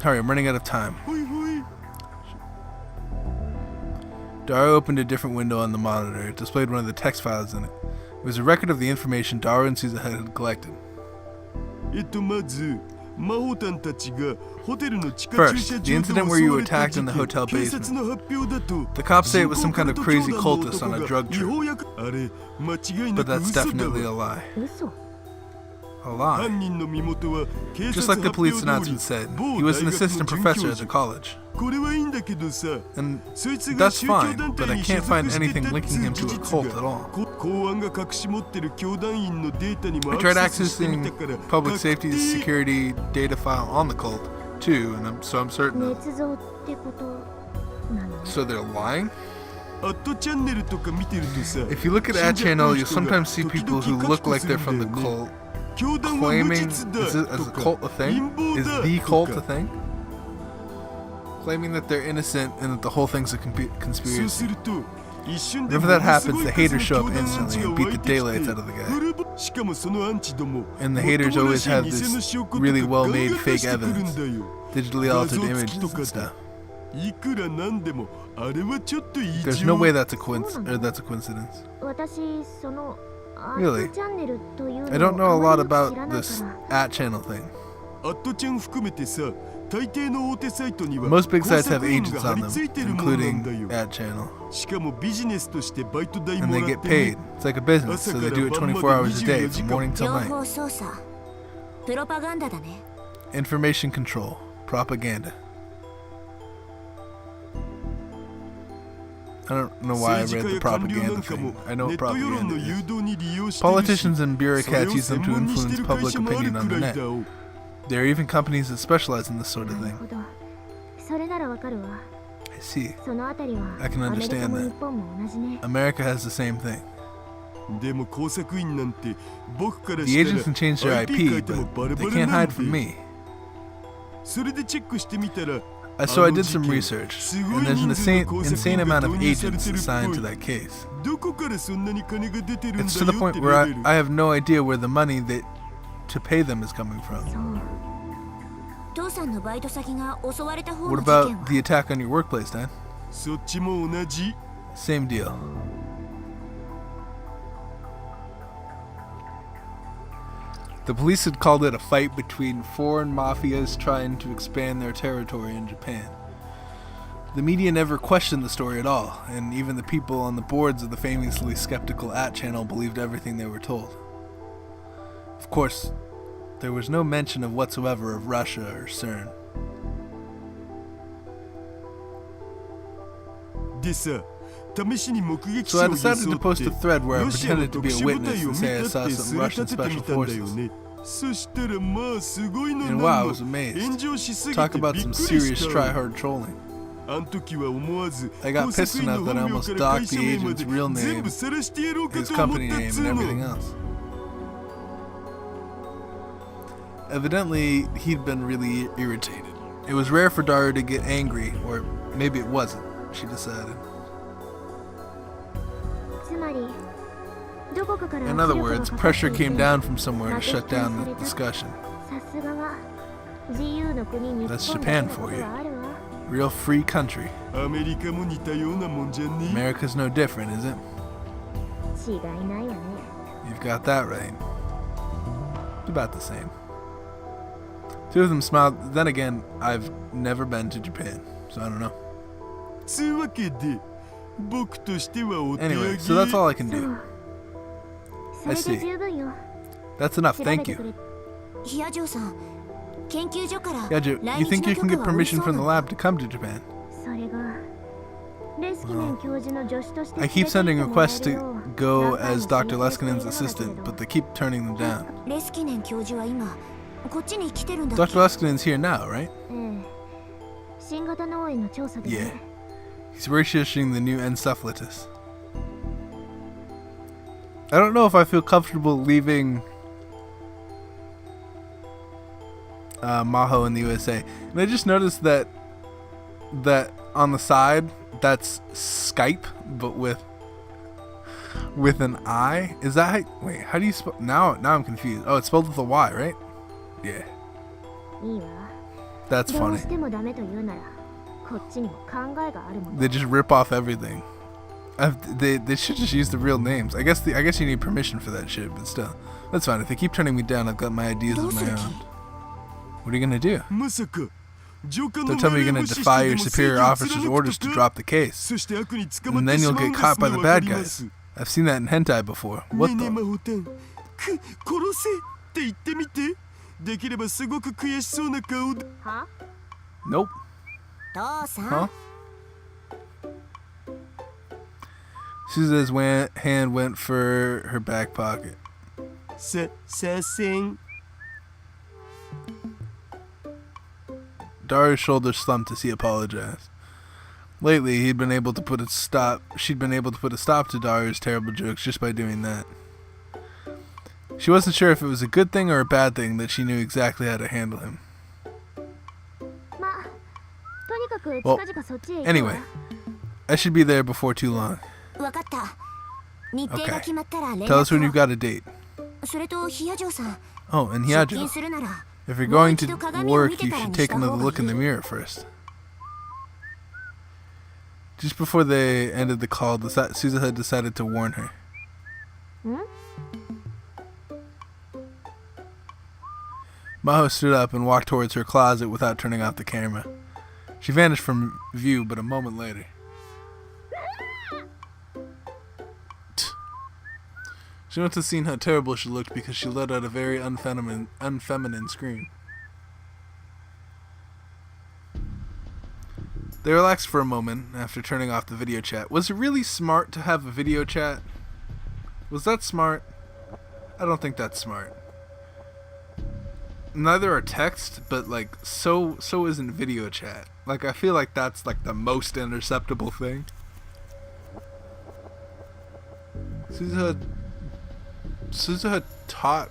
[SPEAKER 1] Hurry, I'm running out of time.
[SPEAKER 4] ほいほい
[SPEAKER 1] Dara opened a different window on the monitor. It displayed one of the text files in it. It was a record of the information Dara and Suza had collected.
[SPEAKER 4] まず魔法団たちがホテルの地下駐
[SPEAKER 1] First,
[SPEAKER 4] 車
[SPEAKER 1] the
[SPEAKER 4] 場
[SPEAKER 1] incident
[SPEAKER 4] で
[SPEAKER 1] where
[SPEAKER 4] 襲
[SPEAKER 1] you
[SPEAKER 4] わ
[SPEAKER 1] were
[SPEAKER 4] れた
[SPEAKER 1] attacked
[SPEAKER 4] 事
[SPEAKER 1] in the
[SPEAKER 4] 件
[SPEAKER 1] hotel
[SPEAKER 4] 警察
[SPEAKER 1] basement.
[SPEAKER 4] の発表だと
[SPEAKER 1] The cops say it was some kind of crazy cultist on a drug
[SPEAKER 4] 違
[SPEAKER 1] trip,
[SPEAKER 4] 法薬あれ間違いな
[SPEAKER 1] but
[SPEAKER 4] く
[SPEAKER 1] that's
[SPEAKER 4] 嘘だ
[SPEAKER 1] definitely a
[SPEAKER 4] わ
[SPEAKER 1] lie.
[SPEAKER 3] 嘘
[SPEAKER 1] A lie.
[SPEAKER 4] 犯人の身元は警
[SPEAKER 1] Just
[SPEAKER 4] 察
[SPEAKER 1] like the
[SPEAKER 4] 発
[SPEAKER 1] police
[SPEAKER 4] 表通
[SPEAKER 1] announcement said,
[SPEAKER 4] り某
[SPEAKER 1] he was
[SPEAKER 4] 大
[SPEAKER 1] an
[SPEAKER 4] 学
[SPEAKER 1] assistant
[SPEAKER 4] の准
[SPEAKER 1] professor
[SPEAKER 4] 教
[SPEAKER 1] at the
[SPEAKER 4] 授
[SPEAKER 1] college.
[SPEAKER 4] これはいいんだけどさ
[SPEAKER 1] And
[SPEAKER 4] そいつが
[SPEAKER 1] that's
[SPEAKER 4] 宗教
[SPEAKER 1] fine,
[SPEAKER 4] 団
[SPEAKER 1] but
[SPEAKER 4] 体
[SPEAKER 1] I
[SPEAKER 4] に
[SPEAKER 1] can't
[SPEAKER 4] 所
[SPEAKER 1] find
[SPEAKER 4] 属して
[SPEAKER 1] anything
[SPEAKER 4] たっ
[SPEAKER 1] linking
[SPEAKER 4] つう
[SPEAKER 1] him
[SPEAKER 4] 事
[SPEAKER 1] to a
[SPEAKER 4] 実
[SPEAKER 1] cult at
[SPEAKER 4] が
[SPEAKER 1] all.
[SPEAKER 4] 公安が隠し持ってる教団員のデータにも
[SPEAKER 1] I
[SPEAKER 4] ア
[SPEAKER 1] tried
[SPEAKER 4] クセスしてみ
[SPEAKER 1] accessing
[SPEAKER 4] たから
[SPEAKER 1] public
[SPEAKER 4] 確
[SPEAKER 1] safety
[SPEAKER 4] 定
[SPEAKER 1] security data file on the cult, too, and so I'm certain.
[SPEAKER 3] 捏造ってことなの
[SPEAKER 1] So they're lying?
[SPEAKER 4] アットチャンネルとか見てるとさ
[SPEAKER 1] If you look at Ad Channel, you'll sometimes see people who look like they're from the cult
[SPEAKER 4] 教団は無
[SPEAKER 1] claiming,
[SPEAKER 4] 実だ
[SPEAKER 1] is a
[SPEAKER 4] とか
[SPEAKER 1] cult a thing?
[SPEAKER 4] 陰謀
[SPEAKER 1] Is
[SPEAKER 4] だ
[SPEAKER 1] the
[SPEAKER 4] と
[SPEAKER 1] cult
[SPEAKER 4] か
[SPEAKER 1] a thing? Claiming that they're innocent and that the whole thing's a
[SPEAKER 4] そう
[SPEAKER 1] conspiracy.
[SPEAKER 4] すると一瞬で
[SPEAKER 1] Whenever
[SPEAKER 4] も
[SPEAKER 1] that
[SPEAKER 4] のす
[SPEAKER 1] happens,
[SPEAKER 4] ごい
[SPEAKER 1] the
[SPEAKER 4] 数
[SPEAKER 1] haters
[SPEAKER 4] の
[SPEAKER 1] show up
[SPEAKER 4] 教団アン
[SPEAKER 1] instantly
[SPEAKER 4] チが
[SPEAKER 1] and beat
[SPEAKER 4] 湧
[SPEAKER 1] the
[SPEAKER 4] いてきて
[SPEAKER 1] daylights out of the guy.
[SPEAKER 4] しかもそのアンチども
[SPEAKER 1] And the haters always have this really well-made fake
[SPEAKER 4] ガンガン出
[SPEAKER 1] evidence,
[SPEAKER 4] してくるんだよ
[SPEAKER 1] digitally
[SPEAKER 4] 画
[SPEAKER 1] altered
[SPEAKER 4] 像付
[SPEAKER 1] images
[SPEAKER 4] きと
[SPEAKER 1] and
[SPEAKER 4] か
[SPEAKER 1] stuff.
[SPEAKER 4] でいくらなんでもあれはちょっと異
[SPEAKER 1] There's
[SPEAKER 4] 常
[SPEAKER 1] no way that's a coincidence.
[SPEAKER 3] 私そのア
[SPEAKER 1] Really?
[SPEAKER 3] ートチャンネルというのを
[SPEAKER 1] I don't know a lot
[SPEAKER 3] あまりよく
[SPEAKER 1] about
[SPEAKER 3] 知らない
[SPEAKER 1] this
[SPEAKER 3] から
[SPEAKER 1] at channel thing.
[SPEAKER 4] アットちゃん含めてさ大抵の大手サイトには
[SPEAKER 1] Most big
[SPEAKER 4] 工
[SPEAKER 1] sites
[SPEAKER 4] 作
[SPEAKER 1] have
[SPEAKER 4] 員が
[SPEAKER 1] agents
[SPEAKER 4] 張
[SPEAKER 1] on
[SPEAKER 4] り
[SPEAKER 1] them,
[SPEAKER 4] 付いてるもんなんだ
[SPEAKER 1] including
[SPEAKER 4] よ
[SPEAKER 1] at channel.
[SPEAKER 4] しかもビジネスとしてバイト代
[SPEAKER 1] And
[SPEAKER 4] も
[SPEAKER 1] they
[SPEAKER 4] らっ
[SPEAKER 1] get
[SPEAKER 4] て
[SPEAKER 1] paid. It's like a business,
[SPEAKER 4] 朝
[SPEAKER 1] so
[SPEAKER 4] か
[SPEAKER 1] they
[SPEAKER 4] ら
[SPEAKER 1] do it
[SPEAKER 4] 晩ま
[SPEAKER 1] 24
[SPEAKER 4] で
[SPEAKER 1] hours a day,
[SPEAKER 4] 24
[SPEAKER 1] from
[SPEAKER 4] 時間
[SPEAKER 1] morning till
[SPEAKER 3] 情
[SPEAKER 1] night.
[SPEAKER 3] 報操作プロパガンダだね
[SPEAKER 1] Information control, propaganda. I don't know why I
[SPEAKER 4] 政治
[SPEAKER 1] read
[SPEAKER 4] 家
[SPEAKER 1] the
[SPEAKER 4] や官僚な
[SPEAKER 1] propaganda
[SPEAKER 4] んかも
[SPEAKER 1] thing. I
[SPEAKER 4] ネ
[SPEAKER 1] know
[SPEAKER 4] ッ
[SPEAKER 1] what
[SPEAKER 4] ト世論
[SPEAKER 1] propaganda
[SPEAKER 4] の誘
[SPEAKER 1] is.
[SPEAKER 4] 導に利用してるし
[SPEAKER 1] Politicians and
[SPEAKER 4] それを
[SPEAKER 1] bureaucrats use
[SPEAKER 4] 専
[SPEAKER 1] them to
[SPEAKER 4] 門にして
[SPEAKER 1] influence
[SPEAKER 4] る会
[SPEAKER 1] public
[SPEAKER 4] 社もある
[SPEAKER 1] opinion on
[SPEAKER 4] く
[SPEAKER 1] the
[SPEAKER 4] らい
[SPEAKER 1] net.
[SPEAKER 4] だお
[SPEAKER 1] There are even companies that specialize in this sort of
[SPEAKER 3] なる
[SPEAKER 1] thing.
[SPEAKER 3] ほどそれならわかるわ
[SPEAKER 1] I see.
[SPEAKER 3] そのあたりは
[SPEAKER 1] I can
[SPEAKER 3] アメリカ
[SPEAKER 1] understand
[SPEAKER 3] も
[SPEAKER 1] that.
[SPEAKER 3] 日本も同じね
[SPEAKER 1] America has the same thing.
[SPEAKER 4] でも工作員なんて僕から
[SPEAKER 1] The
[SPEAKER 4] し
[SPEAKER 1] agents
[SPEAKER 4] た
[SPEAKER 1] can change
[SPEAKER 4] ら
[SPEAKER 1] their
[SPEAKER 4] IP 変え
[SPEAKER 1] IP,
[SPEAKER 4] ても
[SPEAKER 1] but
[SPEAKER 4] バラ
[SPEAKER 1] they
[SPEAKER 4] バ
[SPEAKER 1] can't
[SPEAKER 4] ラな
[SPEAKER 1] hide
[SPEAKER 4] ん
[SPEAKER 1] from
[SPEAKER 4] で
[SPEAKER 1] me.
[SPEAKER 4] それでチェックしてみたら
[SPEAKER 1] So I did some research, and there's an insane amount of agents assigned to that case.
[SPEAKER 4] どこからそんなに金が出てるん
[SPEAKER 1] It's
[SPEAKER 4] だ
[SPEAKER 1] to
[SPEAKER 4] よ
[SPEAKER 1] the
[SPEAKER 4] って
[SPEAKER 1] point where
[SPEAKER 4] レベル
[SPEAKER 1] I have no idea where the money to pay them is coming
[SPEAKER 3] そ
[SPEAKER 1] from.
[SPEAKER 3] う父さんのバイト先が襲われた方の
[SPEAKER 1] What
[SPEAKER 3] 事件
[SPEAKER 1] about
[SPEAKER 3] は
[SPEAKER 1] the attack on your workplace, Dan?
[SPEAKER 4] そっちも同じ
[SPEAKER 1] Same deal. The police had called it a fight between foreign mafias trying to expand their territory in Japan. The media never questioned the story at all, and even the people on the boards of the famously skeptical At channel believed everything they were told. Of course, there was no mention of whatsoever of Russia or CERN.
[SPEAKER 4] でさ試しに目撃
[SPEAKER 1] So
[SPEAKER 4] 者
[SPEAKER 1] I
[SPEAKER 4] を
[SPEAKER 1] decided
[SPEAKER 4] 装
[SPEAKER 1] to
[SPEAKER 4] っ
[SPEAKER 1] post a
[SPEAKER 4] て
[SPEAKER 1] thread where I
[SPEAKER 4] ロシアの
[SPEAKER 1] pretended to
[SPEAKER 4] 特
[SPEAKER 1] be a
[SPEAKER 4] 殊部
[SPEAKER 1] witness
[SPEAKER 4] 隊を
[SPEAKER 1] and
[SPEAKER 4] 見
[SPEAKER 1] say I
[SPEAKER 4] た
[SPEAKER 1] saw
[SPEAKER 4] って
[SPEAKER 1] some
[SPEAKER 4] すら
[SPEAKER 1] Russian
[SPEAKER 4] 立ててみ
[SPEAKER 1] special
[SPEAKER 4] たんだよ
[SPEAKER 1] forces.
[SPEAKER 4] ねそしたらまあすごいの
[SPEAKER 1] And
[SPEAKER 4] な
[SPEAKER 1] wow, I
[SPEAKER 4] ん
[SPEAKER 1] was
[SPEAKER 4] の
[SPEAKER 1] amazed.
[SPEAKER 4] 炎上しすぎ
[SPEAKER 1] Talk
[SPEAKER 4] て
[SPEAKER 1] about
[SPEAKER 4] びっ
[SPEAKER 1] some
[SPEAKER 4] くり
[SPEAKER 1] serious
[SPEAKER 4] したわ
[SPEAKER 1] try-hard trolling.
[SPEAKER 4] あん時は思わず
[SPEAKER 1] I got
[SPEAKER 4] 工
[SPEAKER 1] pissed
[SPEAKER 4] 作員の
[SPEAKER 1] enough that I
[SPEAKER 4] 本名
[SPEAKER 1] almost
[SPEAKER 4] から会
[SPEAKER 1] docked
[SPEAKER 4] 社
[SPEAKER 1] the
[SPEAKER 4] 名ま
[SPEAKER 1] agent's
[SPEAKER 4] で
[SPEAKER 1] real
[SPEAKER 4] 全
[SPEAKER 1] name,
[SPEAKER 4] 部晒してやろうか
[SPEAKER 1] his
[SPEAKER 4] と思っ
[SPEAKER 1] company
[SPEAKER 4] たっ
[SPEAKER 1] name,
[SPEAKER 4] つ
[SPEAKER 1] and
[SPEAKER 4] う
[SPEAKER 1] everything
[SPEAKER 4] の
[SPEAKER 1] else. Evidently, he'd been really irritated. It was rare for Daru to get angry, or maybe it wasn't, she decided. In other words, pressure came down from somewhere to shut down the discussion. That's Japan for you. Real free country. America's no different, is it? You've got that right. It's about the same. Two of them smiled. Then again, I've never been to Japan, so I don't know. Anyway, so that's all I can do. I see. That's enough, thank you. Yaju, you think you can get permission from the lab to come to Japan? I keep sending requests to go as Dr. Leskinen's assistant, but they keep turning them down. Dr. Leskinen's here now, right? Yeah. He's researching the new encephalitis. I don't know if I feel comfortable leaving Maho in the USA. And I just noticed that on the side, that's Skype, but with an I. Is that how, wait? How do you spell? Now I'm confused. Oh, it's spelled with a Y, right? Yeah. That's funny. They just rip off everything. They should just use the real names. I guess you need permission for that shit, but still, that's fine. If they keep turning me down, I've got my ideas of my own. What are you gonna do? Don't tell me you're gonna defy your superior officer's orders to drop the case, and then you'll get caught by the bad guys. I've seen that in hentai before. What the?
[SPEAKER 3] Huh?
[SPEAKER 1] Nope. Huh? Suza's hand went for her back pocket. Daru's shoulders slumped as he apologized. Lately, she'd been able to put a stop to Daru's terrible jokes just by doing that. She wasn't sure if it was a good thing or a bad thing that she knew exactly how to handle him. Well, anyway, I should be there before too long. Okay. Tell us when you've got a date. Oh, and Hyajo, if you're going to work, you should take another look in the mirror first. Just before they ended the call, Suza had decided to warn her. Maho stood up and walked towards her closet without turning off the camera. She vanished from view, but a moment later. She must have seen how terrible she looked because she let out a very unfeminine scream. They relaxed for a moment after turning off the video chat. Was it really smart to have a video chat? Was that smart? I don't think that's smart. Neither are text, but like so isn't video chat. Like I feel like that's like the most interceptable thing. Suza had taught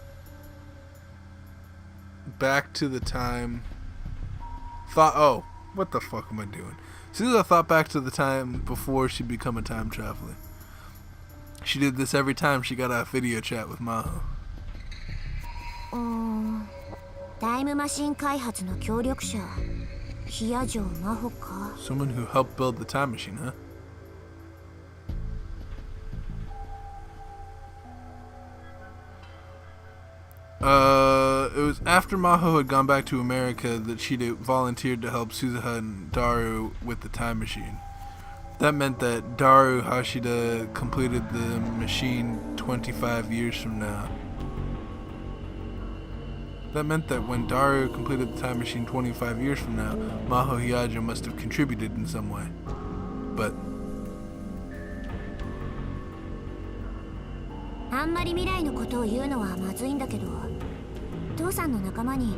[SPEAKER 1] back to the time. Oh, what the fuck am I doing? Suza thought back to the time before she'd become a time traveler. She did this every time she got a video chat with Maho. Someone who helped build the time machine, huh? It was after Maho had gone back to America that she'd volunteered to help Suzuha and Daru with the time machine. That meant that Daru Hashida completed the machine 25 years from now. That meant that when Daru completed the time machine 25 years from now, Maho Hyajo must have contributed in some way. But...
[SPEAKER 3] あんまり未来のことを言うのはまずいんだけど、父さんの仲間に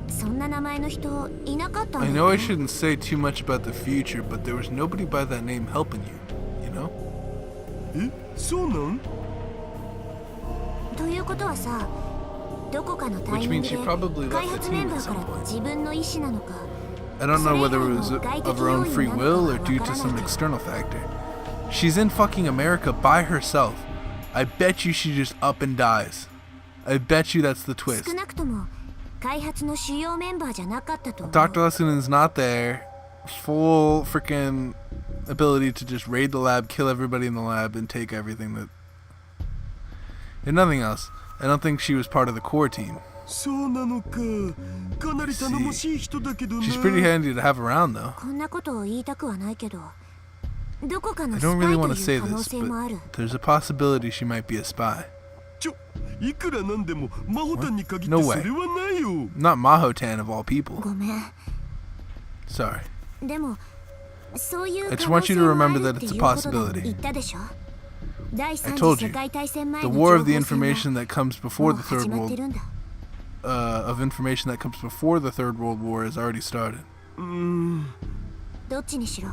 [SPEAKER 3] そんな名前の人いなかったんだよね。
[SPEAKER 1] I know I shouldn't say too much about the future, but there was nobody by that name helping you, you know?
[SPEAKER 4] え、そうなん？
[SPEAKER 3] ということはさ、どこかのタイミングで開発メンバーから自分の意思なのか、
[SPEAKER 1] I don't know whether it was of her own free will or due to some external factor. She's in fucking America by herself. I bet you she just up and dies. I bet you that's the twist.
[SPEAKER 3] 少なくとも開発の主要メンバーじゃなかったと思う。
[SPEAKER 1] Dr. Lessinen's not there. Full freaking ability to just raid the lab, kill everybody in the lab, and take everything that... And nothing else. I don't think she was part of the core team.
[SPEAKER 4] そうなのか。かなり頼もしい人だけどな。
[SPEAKER 1] She's pretty handy to have around, though.
[SPEAKER 3] こんなことを言いたくはないけど、どこかの
[SPEAKER 1] I
[SPEAKER 3] スパイ
[SPEAKER 1] don't
[SPEAKER 3] と
[SPEAKER 1] really want to
[SPEAKER 3] い
[SPEAKER 1] say
[SPEAKER 3] う可能
[SPEAKER 1] this,
[SPEAKER 3] 性もある。
[SPEAKER 1] but there's a possibility she might be a spy.
[SPEAKER 4] いくらなんでもマホタンに限って
[SPEAKER 1] No
[SPEAKER 4] そ
[SPEAKER 1] way.
[SPEAKER 4] れはないよ。
[SPEAKER 1] Not Mahotan of all people.
[SPEAKER 3] ごめん。
[SPEAKER 1] Sorry.
[SPEAKER 3] でも、そういう
[SPEAKER 1] I
[SPEAKER 3] 可
[SPEAKER 1] just
[SPEAKER 3] 能
[SPEAKER 1] want
[SPEAKER 3] 性
[SPEAKER 1] you to
[SPEAKER 3] もあ
[SPEAKER 1] remember
[SPEAKER 3] る
[SPEAKER 1] that
[SPEAKER 3] って
[SPEAKER 1] it's
[SPEAKER 3] い
[SPEAKER 1] a
[SPEAKER 3] うことだ
[SPEAKER 1] possibility.
[SPEAKER 3] 言ったでしょ。第
[SPEAKER 1] I
[SPEAKER 3] 三
[SPEAKER 1] told
[SPEAKER 3] 次
[SPEAKER 1] you.
[SPEAKER 3] 世界大戦前
[SPEAKER 1] The
[SPEAKER 3] の
[SPEAKER 1] war
[SPEAKER 3] 情
[SPEAKER 1] of the
[SPEAKER 3] 報戦
[SPEAKER 1] information that comes
[SPEAKER 3] は
[SPEAKER 1] before
[SPEAKER 3] もう
[SPEAKER 1] the
[SPEAKER 3] 始
[SPEAKER 1] Third
[SPEAKER 3] まって
[SPEAKER 1] World
[SPEAKER 3] るんだ。
[SPEAKER 1] of information that comes before the Third World War has already started.
[SPEAKER 3] どっちにしろ、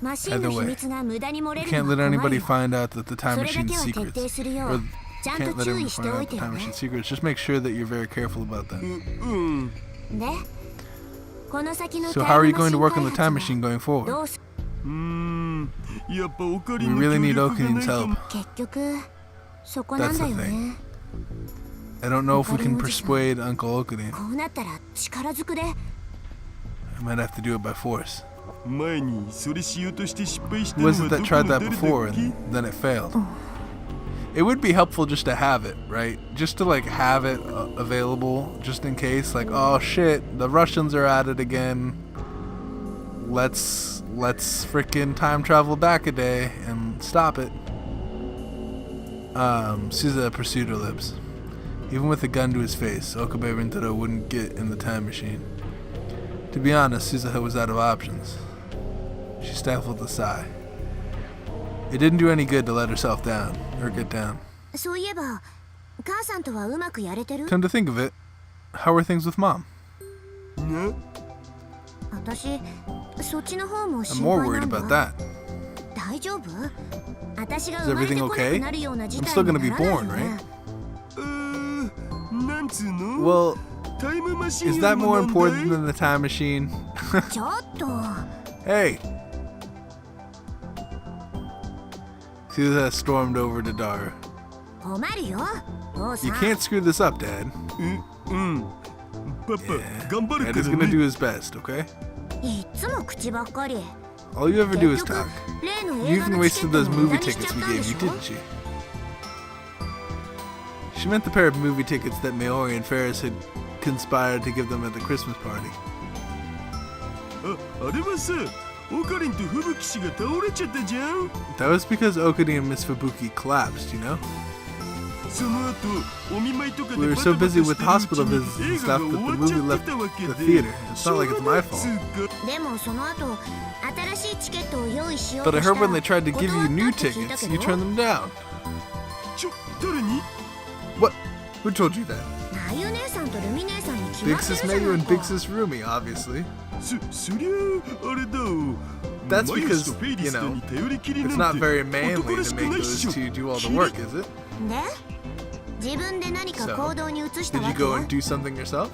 [SPEAKER 3] マシンの秘密が無駄に漏れ
[SPEAKER 1] You
[SPEAKER 3] る
[SPEAKER 1] can't
[SPEAKER 3] のは
[SPEAKER 1] let
[SPEAKER 3] 怖い
[SPEAKER 1] anybody
[SPEAKER 3] よ。
[SPEAKER 1] find out that the time
[SPEAKER 3] それだ
[SPEAKER 1] machine's
[SPEAKER 3] けは徹
[SPEAKER 1] secrets.
[SPEAKER 3] 底するよ
[SPEAKER 1] Or
[SPEAKER 3] う、ちゃん
[SPEAKER 1] can't
[SPEAKER 3] と
[SPEAKER 1] let
[SPEAKER 3] 注
[SPEAKER 1] everyone
[SPEAKER 3] 意して
[SPEAKER 1] find
[SPEAKER 3] お
[SPEAKER 1] out
[SPEAKER 3] い
[SPEAKER 1] the
[SPEAKER 3] てよ
[SPEAKER 1] time
[SPEAKER 3] ね。
[SPEAKER 1] machine's secrets. Just make sure that you're very careful about that.
[SPEAKER 3] で、この先の
[SPEAKER 1] So
[SPEAKER 3] タ
[SPEAKER 1] how are
[SPEAKER 3] イ
[SPEAKER 1] you
[SPEAKER 3] ム
[SPEAKER 1] going to
[SPEAKER 3] マ
[SPEAKER 1] work
[SPEAKER 3] シ
[SPEAKER 1] on
[SPEAKER 3] ン
[SPEAKER 1] the
[SPEAKER 3] 開
[SPEAKER 1] time
[SPEAKER 3] 発
[SPEAKER 1] machine
[SPEAKER 3] は
[SPEAKER 1] going
[SPEAKER 3] ど
[SPEAKER 1] forward?
[SPEAKER 3] うす
[SPEAKER 4] やっぱオカリ
[SPEAKER 1] We
[SPEAKER 4] ンの
[SPEAKER 1] really need
[SPEAKER 4] 協力が
[SPEAKER 1] Okanin's
[SPEAKER 4] ないと
[SPEAKER 1] help.
[SPEAKER 3] 結局、そこなん
[SPEAKER 1] That's
[SPEAKER 3] だ
[SPEAKER 1] the
[SPEAKER 3] よ
[SPEAKER 1] thing.
[SPEAKER 3] ね。
[SPEAKER 1] I don't know if we can persuade Uncle Okanin.
[SPEAKER 3] こうなったら力ずくで。
[SPEAKER 1] I might have to do it by force.
[SPEAKER 4] 前にそれしようとして失敗した
[SPEAKER 1] Who
[SPEAKER 4] の
[SPEAKER 1] was
[SPEAKER 4] は
[SPEAKER 1] it
[SPEAKER 4] ど
[SPEAKER 1] that
[SPEAKER 4] こ
[SPEAKER 1] tried
[SPEAKER 4] の
[SPEAKER 1] that
[SPEAKER 4] 誰だ
[SPEAKER 1] before
[SPEAKER 4] っけ
[SPEAKER 1] and then it failed? It would be helpful just to have it, right? Just to like have it available, just in case. Like, oh shit, the Russians are at it again. Let's frickin' time travel back a day and stop it. Suza pursued her lips. Even with a gun to his face, Okabe Rintaro wouldn't get in the time machine. To be honest, Suzuha was out of options. She stifled a sigh. It didn't do any good to let herself down, or get down.
[SPEAKER 3] そういえば、母さんとはうまくやれてる？
[SPEAKER 1] Come to think of it, how are things with Mom?
[SPEAKER 4] ね
[SPEAKER 3] 私、そっちの方も
[SPEAKER 1] I'm
[SPEAKER 3] 心
[SPEAKER 1] more
[SPEAKER 3] 配
[SPEAKER 1] worried
[SPEAKER 3] なんだ。
[SPEAKER 1] about that.
[SPEAKER 3] 大丈夫？私が
[SPEAKER 1] Is
[SPEAKER 3] 生まれて
[SPEAKER 1] everything
[SPEAKER 3] こな
[SPEAKER 1] okay?
[SPEAKER 3] くなるような事
[SPEAKER 1] I'm
[SPEAKER 3] 態
[SPEAKER 1] still
[SPEAKER 3] に
[SPEAKER 1] gonna
[SPEAKER 3] な
[SPEAKER 1] be
[SPEAKER 3] らないよ
[SPEAKER 1] born,
[SPEAKER 3] ね。
[SPEAKER 1] right?
[SPEAKER 4] なんつうの
[SPEAKER 1] Well,
[SPEAKER 4] タイムマシン
[SPEAKER 1] is
[SPEAKER 4] よ
[SPEAKER 1] that
[SPEAKER 4] り
[SPEAKER 1] more
[SPEAKER 4] も
[SPEAKER 1] important
[SPEAKER 4] 問
[SPEAKER 1] than the time machine?
[SPEAKER 3] ちょっと。
[SPEAKER 1] Hey! Suzuha stormed over to Dara.
[SPEAKER 3] 困るよ、父さ
[SPEAKER 1] You
[SPEAKER 3] ん。
[SPEAKER 1] can't screw this up, Dad.
[SPEAKER 4] パパ、
[SPEAKER 1] Yeah.
[SPEAKER 4] 頑張るか
[SPEAKER 1] Dad
[SPEAKER 4] ら
[SPEAKER 1] is gonna
[SPEAKER 4] ね
[SPEAKER 1] do his best, okay?
[SPEAKER 3] いっつも口ばっかり。
[SPEAKER 1] All you ever do is
[SPEAKER 3] 結局
[SPEAKER 1] talk.
[SPEAKER 3] 例の
[SPEAKER 1] You
[SPEAKER 3] 映画
[SPEAKER 1] even
[SPEAKER 3] のチケ
[SPEAKER 1] wasted
[SPEAKER 3] ット
[SPEAKER 1] those
[SPEAKER 3] も無
[SPEAKER 1] movie
[SPEAKER 3] 駄にしちゃ
[SPEAKER 1] tickets
[SPEAKER 3] っ
[SPEAKER 1] we
[SPEAKER 3] たんで
[SPEAKER 1] gave
[SPEAKER 3] し
[SPEAKER 1] you,
[SPEAKER 3] ょ？
[SPEAKER 1] didn't she? She meant the pair of movie tickets that Maori and Ferris had conspired to give them at the Christmas party.
[SPEAKER 4] あれはさ、オカリンと吹雪氏が倒れちゃったじゃん。
[SPEAKER 1] That was because Okuni and Miss Fubuki collapsed, you know?
[SPEAKER 4] その後、お見舞いとかで
[SPEAKER 1] We were
[SPEAKER 4] バ
[SPEAKER 1] so
[SPEAKER 4] タバタ
[SPEAKER 1] busy
[SPEAKER 4] して
[SPEAKER 1] with
[SPEAKER 4] るうち
[SPEAKER 1] hospital
[SPEAKER 4] に
[SPEAKER 1] visits
[SPEAKER 4] 映
[SPEAKER 1] and
[SPEAKER 4] 画
[SPEAKER 1] stuff
[SPEAKER 4] が
[SPEAKER 1] that
[SPEAKER 4] 終
[SPEAKER 1] the
[SPEAKER 4] わっ
[SPEAKER 1] movie
[SPEAKER 4] ちゃって
[SPEAKER 1] left
[SPEAKER 4] たわけ
[SPEAKER 1] the
[SPEAKER 4] で。
[SPEAKER 1] theater. It's not like it's my
[SPEAKER 4] しょう
[SPEAKER 1] fault.
[SPEAKER 4] がないっつうか
[SPEAKER 3] でもその後、新しいチケットを用意しよう
[SPEAKER 1] But
[SPEAKER 3] と
[SPEAKER 1] I
[SPEAKER 3] した
[SPEAKER 1] heard
[SPEAKER 3] ら
[SPEAKER 1] when they tried to give you
[SPEAKER 3] 断
[SPEAKER 1] new
[SPEAKER 3] ったって聞いた
[SPEAKER 1] tickets,
[SPEAKER 3] け
[SPEAKER 1] you
[SPEAKER 3] ど。
[SPEAKER 1] turned them down.
[SPEAKER 4] 誰に
[SPEAKER 1] What? Who told you that?
[SPEAKER 3] なゆ姉さんとルミ姉さんに決ま
[SPEAKER 1] Big
[SPEAKER 3] ってる
[SPEAKER 1] Sis
[SPEAKER 3] じゃ
[SPEAKER 1] Mayu
[SPEAKER 3] ない
[SPEAKER 1] and
[SPEAKER 3] か。
[SPEAKER 1] Big Sis Rumi, obviously.
[SPEAKER 4] そりゃあれだ。
[SPEAKER 1] That's
[SPEAKER 4] マユ
[SPEAKER 1] because,
[SPEAKER 4] シとフェイリ
[SPEAKER 1] you
[SPEAKER 4] スタ
[SPEAKER 1] know,
[SPEAKER 4] に頼りきり
[SPEAKER 1] it's
[SPEAKER 4] な
[SPEAKER 1] not
[SPEAKER 4] んて
[SPEAKER 1] very manly
[SPEAKER 4] 男ら
[SPEAKER 1] to
[SPEAKER 4] しく
[SPEAKER 1] make
[SPEAKER 4] ないっし
[SPEAKER 1] those
[SPEAKER 4] ょ。
[SPEAKER 1] two do all the work, is it?
[SPEAKER 3] で、自分で何か
[SPEAKER 1] So,
[SPEAKER 3] 行動に移した
[SPEAKER 1] Did
[SPEAKER 3] わ
[SPEAKER 1] you
[SPEAKER 3] け？
[SPEAKER 1] go and do something yourself?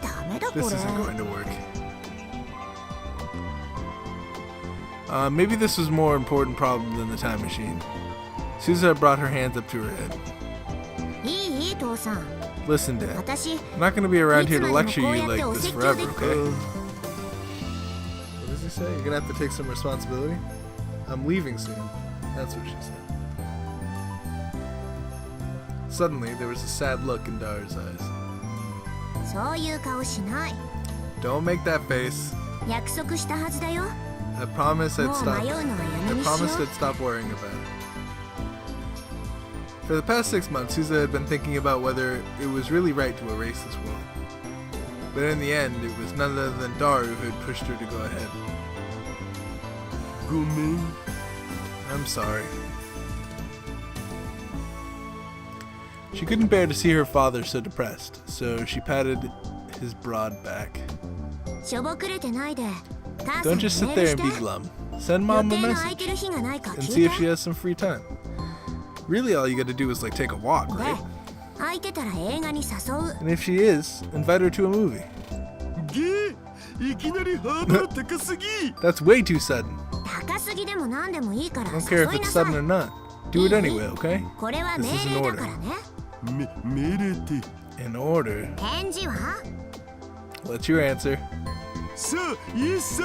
[SPEAKER 3] ダメだこ
[SPEAKER 1] This
[SPEAKER 3] れ。
[SPEAKER 1] isn't going to work. Maybe this was a more important problem than the time machine. Suzuha brought her hands up to her head.
[SPEAKER 3] いい父さん。
[SPEAKER 1] Listen, Dad.
[SPEAKER 3] 私、
[SPEAKER 1] I'm not going to be around here to
[SPEAKER 3] いつまでも
[SPEAKER 1] lecture you
[SPEAKER 3] こうやって
[SPEAKER 1] like
[SPEAKER 3] お
[SPEAKER 1] this
[SPEAKER 3] 説教
[SPEAKER 1] forever,
[SPEAKER 3] で
[SPEAKER 1] okay? What does he say? You're going to have to take some responsibility? I'm leaving soon. That's what she said. Suddenly, there was a sad look in Dara's eyes.
[SPEAKER 3] そういう顔しない。
[SPEAKER 1] Don't make that face.
[SPEAKER 3] 約束したはずだよ。
[SPEAKER 1] I promised I'd
[SPEAKER 3] もう
[SPEAKER 1] stop.
[SPEAKER 3] 迷うのはや
[SPEAKER 1] I
[SPEAKER 3] めにしよ
[SPEAKER 1] promised
[SPEAKER 3] う。
[SPEAKER 1] I'd stop worrying about it. For the past 6 months, Suza had been thinking about whether it was really right to erase this world. But in the end, it was none other than Daru who had pushed her to go ahead.
[SPEAKER 4] ごめん。
[SPEAKER 1] I'm sorry. She couldn't bear to see her father so depressed, so she patted his broad back.
[SPEAKER 3] しょぼくれてないで。母さん
[SPEAKER 1] Don't
[SPEAKER 3] に
[SPEAKER 1] just
[SPEAKER 3] メ
[SPEAKER 1] sit
[SPEAKER 3] ール
[SPEAKER 1] there
[SPEAKER 3] し
[SPEAKER 1] and
[SPEAKER 3] て。
[SPEAKER 1] be glum. Send
[SPEAKER 3] 予
[SPEAKER 1] Mom a
[SPEAKER 3] 定の空い
[SPEAKER 1] message
[SPEAKER 3] てる日がないか
[SPEAKER 1] and
[SPEAKER 3] 聞
[SPEAKER 1] see
[SPEAKER 3] い
[SPEAKER 1] if she
[SPEAKER 3] て。
[SPEAKER 1] has some free time. Really, all you gotta do is like take a walk,
[SPEAKER 3] で、
[SPEAKER 1] right?
[SPEAKER 3] 空いてたら映画に誘う。
[SPEAKER 1] And if she is, invite her to a movie.
[SPEAKER 4] ゲーいきなりハードル高すぎ
[SPEAKER 1] That's way too sudden.
[SPEAKER 3] 高すぎでも何でもいいから
[SPEAKER 1] I don't care
[SPEAKER 3] 誘
[SPEAKER 1] if
[SPEAKER 3] いな
[SPEAKER 1] it's
[SPEAKER 3] さ
[SPEAKER 1] sudden or
[SPEAKER 3] い。
[SPEAKER 1] not. Do it anyway, okay?
[SPEAKER 3] これは
[SPEAKER 1] This
[SPEAKER 3] 命
[SPEAKER 1] is
[SPEAKER 3] 令
[SPEAKER 1] an
[SPEAKER 3] だ
[SPEAKER 1] order.
[SPEAKER 3] からね。
[SPEAKER 4] 命令って
[SPEAKER 1] In order.
[SPEAKER 3] 返事は？
[SPEAKER 1] What's your answer?
[SPEAKER 4] さあイエスさ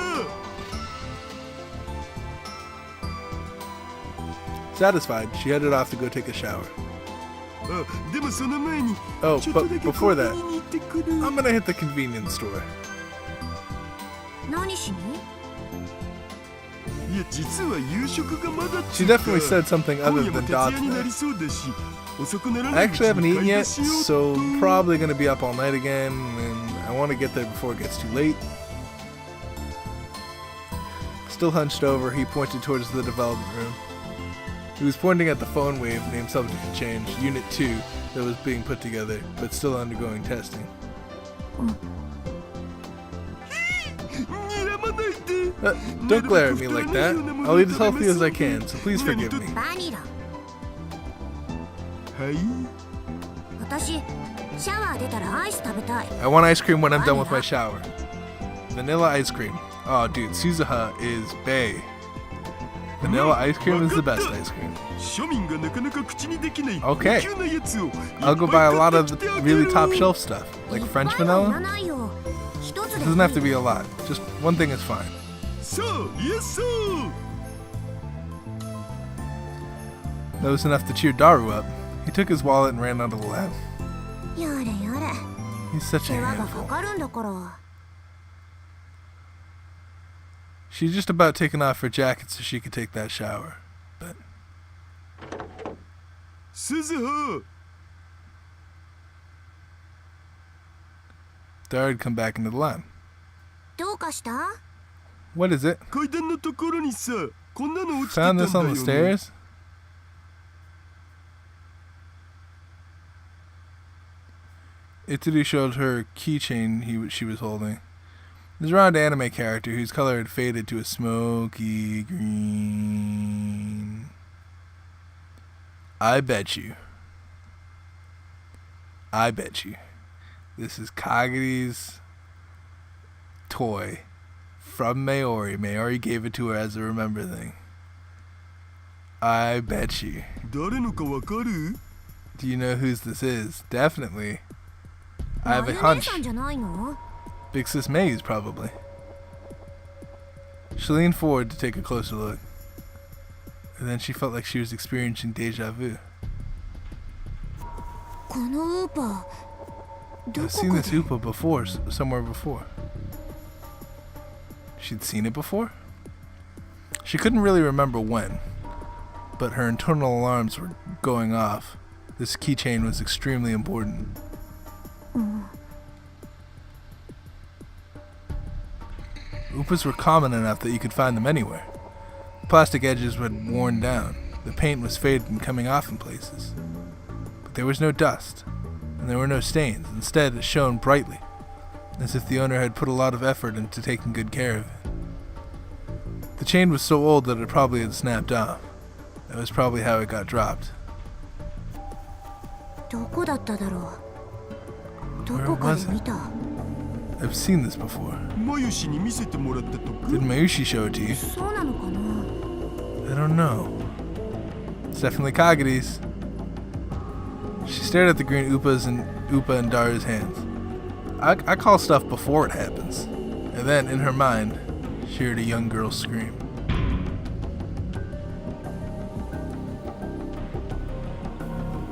[SPEAKER 1] Satisfied, she headed off to go take a shower.
[SPEAKER 4] あでもその前に
[SPEAKER 1] Oh,
[SPEAKER 4] ちょっと
[SPEAKER 1] but
[SPEAKER 4] だけ
[SPEAKER 1] before
[SPEAKER 4] コンビ
[SPEAKER 1] that,
[SPEAKER 4] ニに行ってくる
[SPEAKER 1] I'm gonna hit the convenience store.
[SPEAKER 3] 何しに？
[SPEAKER 4] いや実は夕食がまだ
[SPEAKER 1] She definitely said something
[SPEAKER 4] 今
[SPEAKER 1] other
[SPEAKER 4] 夜も
[SPEAKER 1] than
[SPEAKER 4] 徹夜
[SPEAKER 1] Dod's
[SPEAKER 4] にな
[SPEAKER 1] night.
[SPEAKER 4] りそうだし遅くならな
[SPEAKER 1] I
[SPEAKER 4] いうち
[SPEAKER 1] actually haven't
[SPEAKER 4] に
[SPEAKER 1] eaten
[SPEAKER 4] 買い
[SPEAKER 1] yet,
[SPEAKER 4] 出しよう
[SPEAKER 1] so probably gonna be up all night again, and I want to get there before it gets too late. Still hunched over, he pointed towards the development room. He was pointing at the phone wave named Subject to Change, Unit 2, that was being put together, but still undergoing testing.
[SPEAKER 4] 睨まないで
[SPEAKER 1] Don't glare at me like that. I'll eat as healthy as I can, so please forgive me.
[SPEAKER 3] バニラ。
[SPEAKER 4] はい
[SPEAKER 3] 私シャワー出たらアイス食べたい。
[SPEAKER 1] I want ice cream when I'm done with my shower. Vanilla ice cream. Oh, dude, Suzuha is bae. Vanilla ice cream is the best ice cream.
[SPEAKER 4] 庶民がなかなか口にできない
[SPEAKER 1] Okay.
[SPEAKER 4] 高級なやつを
[SPEAKER 1] I'll go buy a lot of the really top shelf stuff, like
[SPEAKER 3] いっ
[SPEAKER 1] French
[SPEAKER 3] ぱいはいら
[SPEAKER 1] vanilla.
[SPEAKER 3] ないよ。一つ
[SPEAKER 1] It
[SPEAKER 3] でいい。
[SPEAKER 1] doesn't have to be a lot. Just one thing is fine.
[SPEAKER 4] さあイエスさ
[SPEAKER 1] That was enough to cheer Daru up. He took his wallet and ran out of the lab.
[SPEAKER 3] やれやれ。
[SPEAKER 1] He's such a
[SPEAKER 3] 世話がか
[SPEAKER 1] handful.
[SPEAKER 3] かるんだから。
[SPEAKER 1] She's just about taken off her jacket so she could take that shower. But
[SPEAKER 4] 鈴葉
[SPEAKER 1] Daru had come back into the lab.
[SPEAKER 3] どうかした？
[SPEAKER 1] What is it?
[SPEAKER 4] 階段のところにさこんなの落ちてた
[SPEAKER 1] Found
[SPEAKER 4] んだ
[SPEAKER 1] this
[SPEAKER 4] よ
[SPEAKER 1] on
[SPEAKER 4] ね
[SPEAKER 1] the stairs? Itsuru showed her keychain she was holding. It was a round anime character whose color had faded to a smoky green. I bet you. This is Kagari's toy from Mayori. Mayori gave it to her as a remember thing. I bet you.
[SPEAKER 4] 誰のかわかる
[SPEAKER 1] Do you know whose this is? Definitely. I have a
[SPEAKER 3] マユ姉
[SPEAKER 1] hunch.
[SPEAKER 3] さんじゃないの？
[SPEAKER 1] Big Sis May's probably. She leaned forward to take a closer look. And then she felt like she was experiencing deja vu.
[SPEAKER 3] このウーパーど
[SPEAKER 1] I've
[SPEAKER 3] こ
[SPEAKER 1] seen
[SPEAKER 3] か
[SPEAKER 1] this
[SPEAKER 3] で。
[SPEAKER 1] Upa before, somewhere before. She'd seen it before? She couldn't really remember when, but her internal alarms were going off. This keychain was extremely important. Upas were common enough that you could find them anywhere. The plastic edges had worn down. The paint was faded and coming off in places. But there was no dust, and there were no stains. Instead, it shone brightly, as if the owner had put a lot of effort into taking good care of it. The chain was so old that it probably had snapped off. That was probably how it got dropped.
[SPEAKER 3] どこだっただろう。ど
[SPEAKER 1] Where
[SPEAKER 3] こか
[SPEAKER 1] was
[SPEAKER 3] で見た。
[SPEAKER 1] I've seen this before.
[SPEAKER 4] マユシに見せてもらったとか
[SPEAKER 1] Did Mayushi show it to you?
[SPEAKER 3] そうなのかな。
[SPEAKER 1] I don't know. It's definitely Kagari's. She stared at the green Upa and Daru's hands. I call stuff before it happens. And then, in her mind, she heard a young girl scream.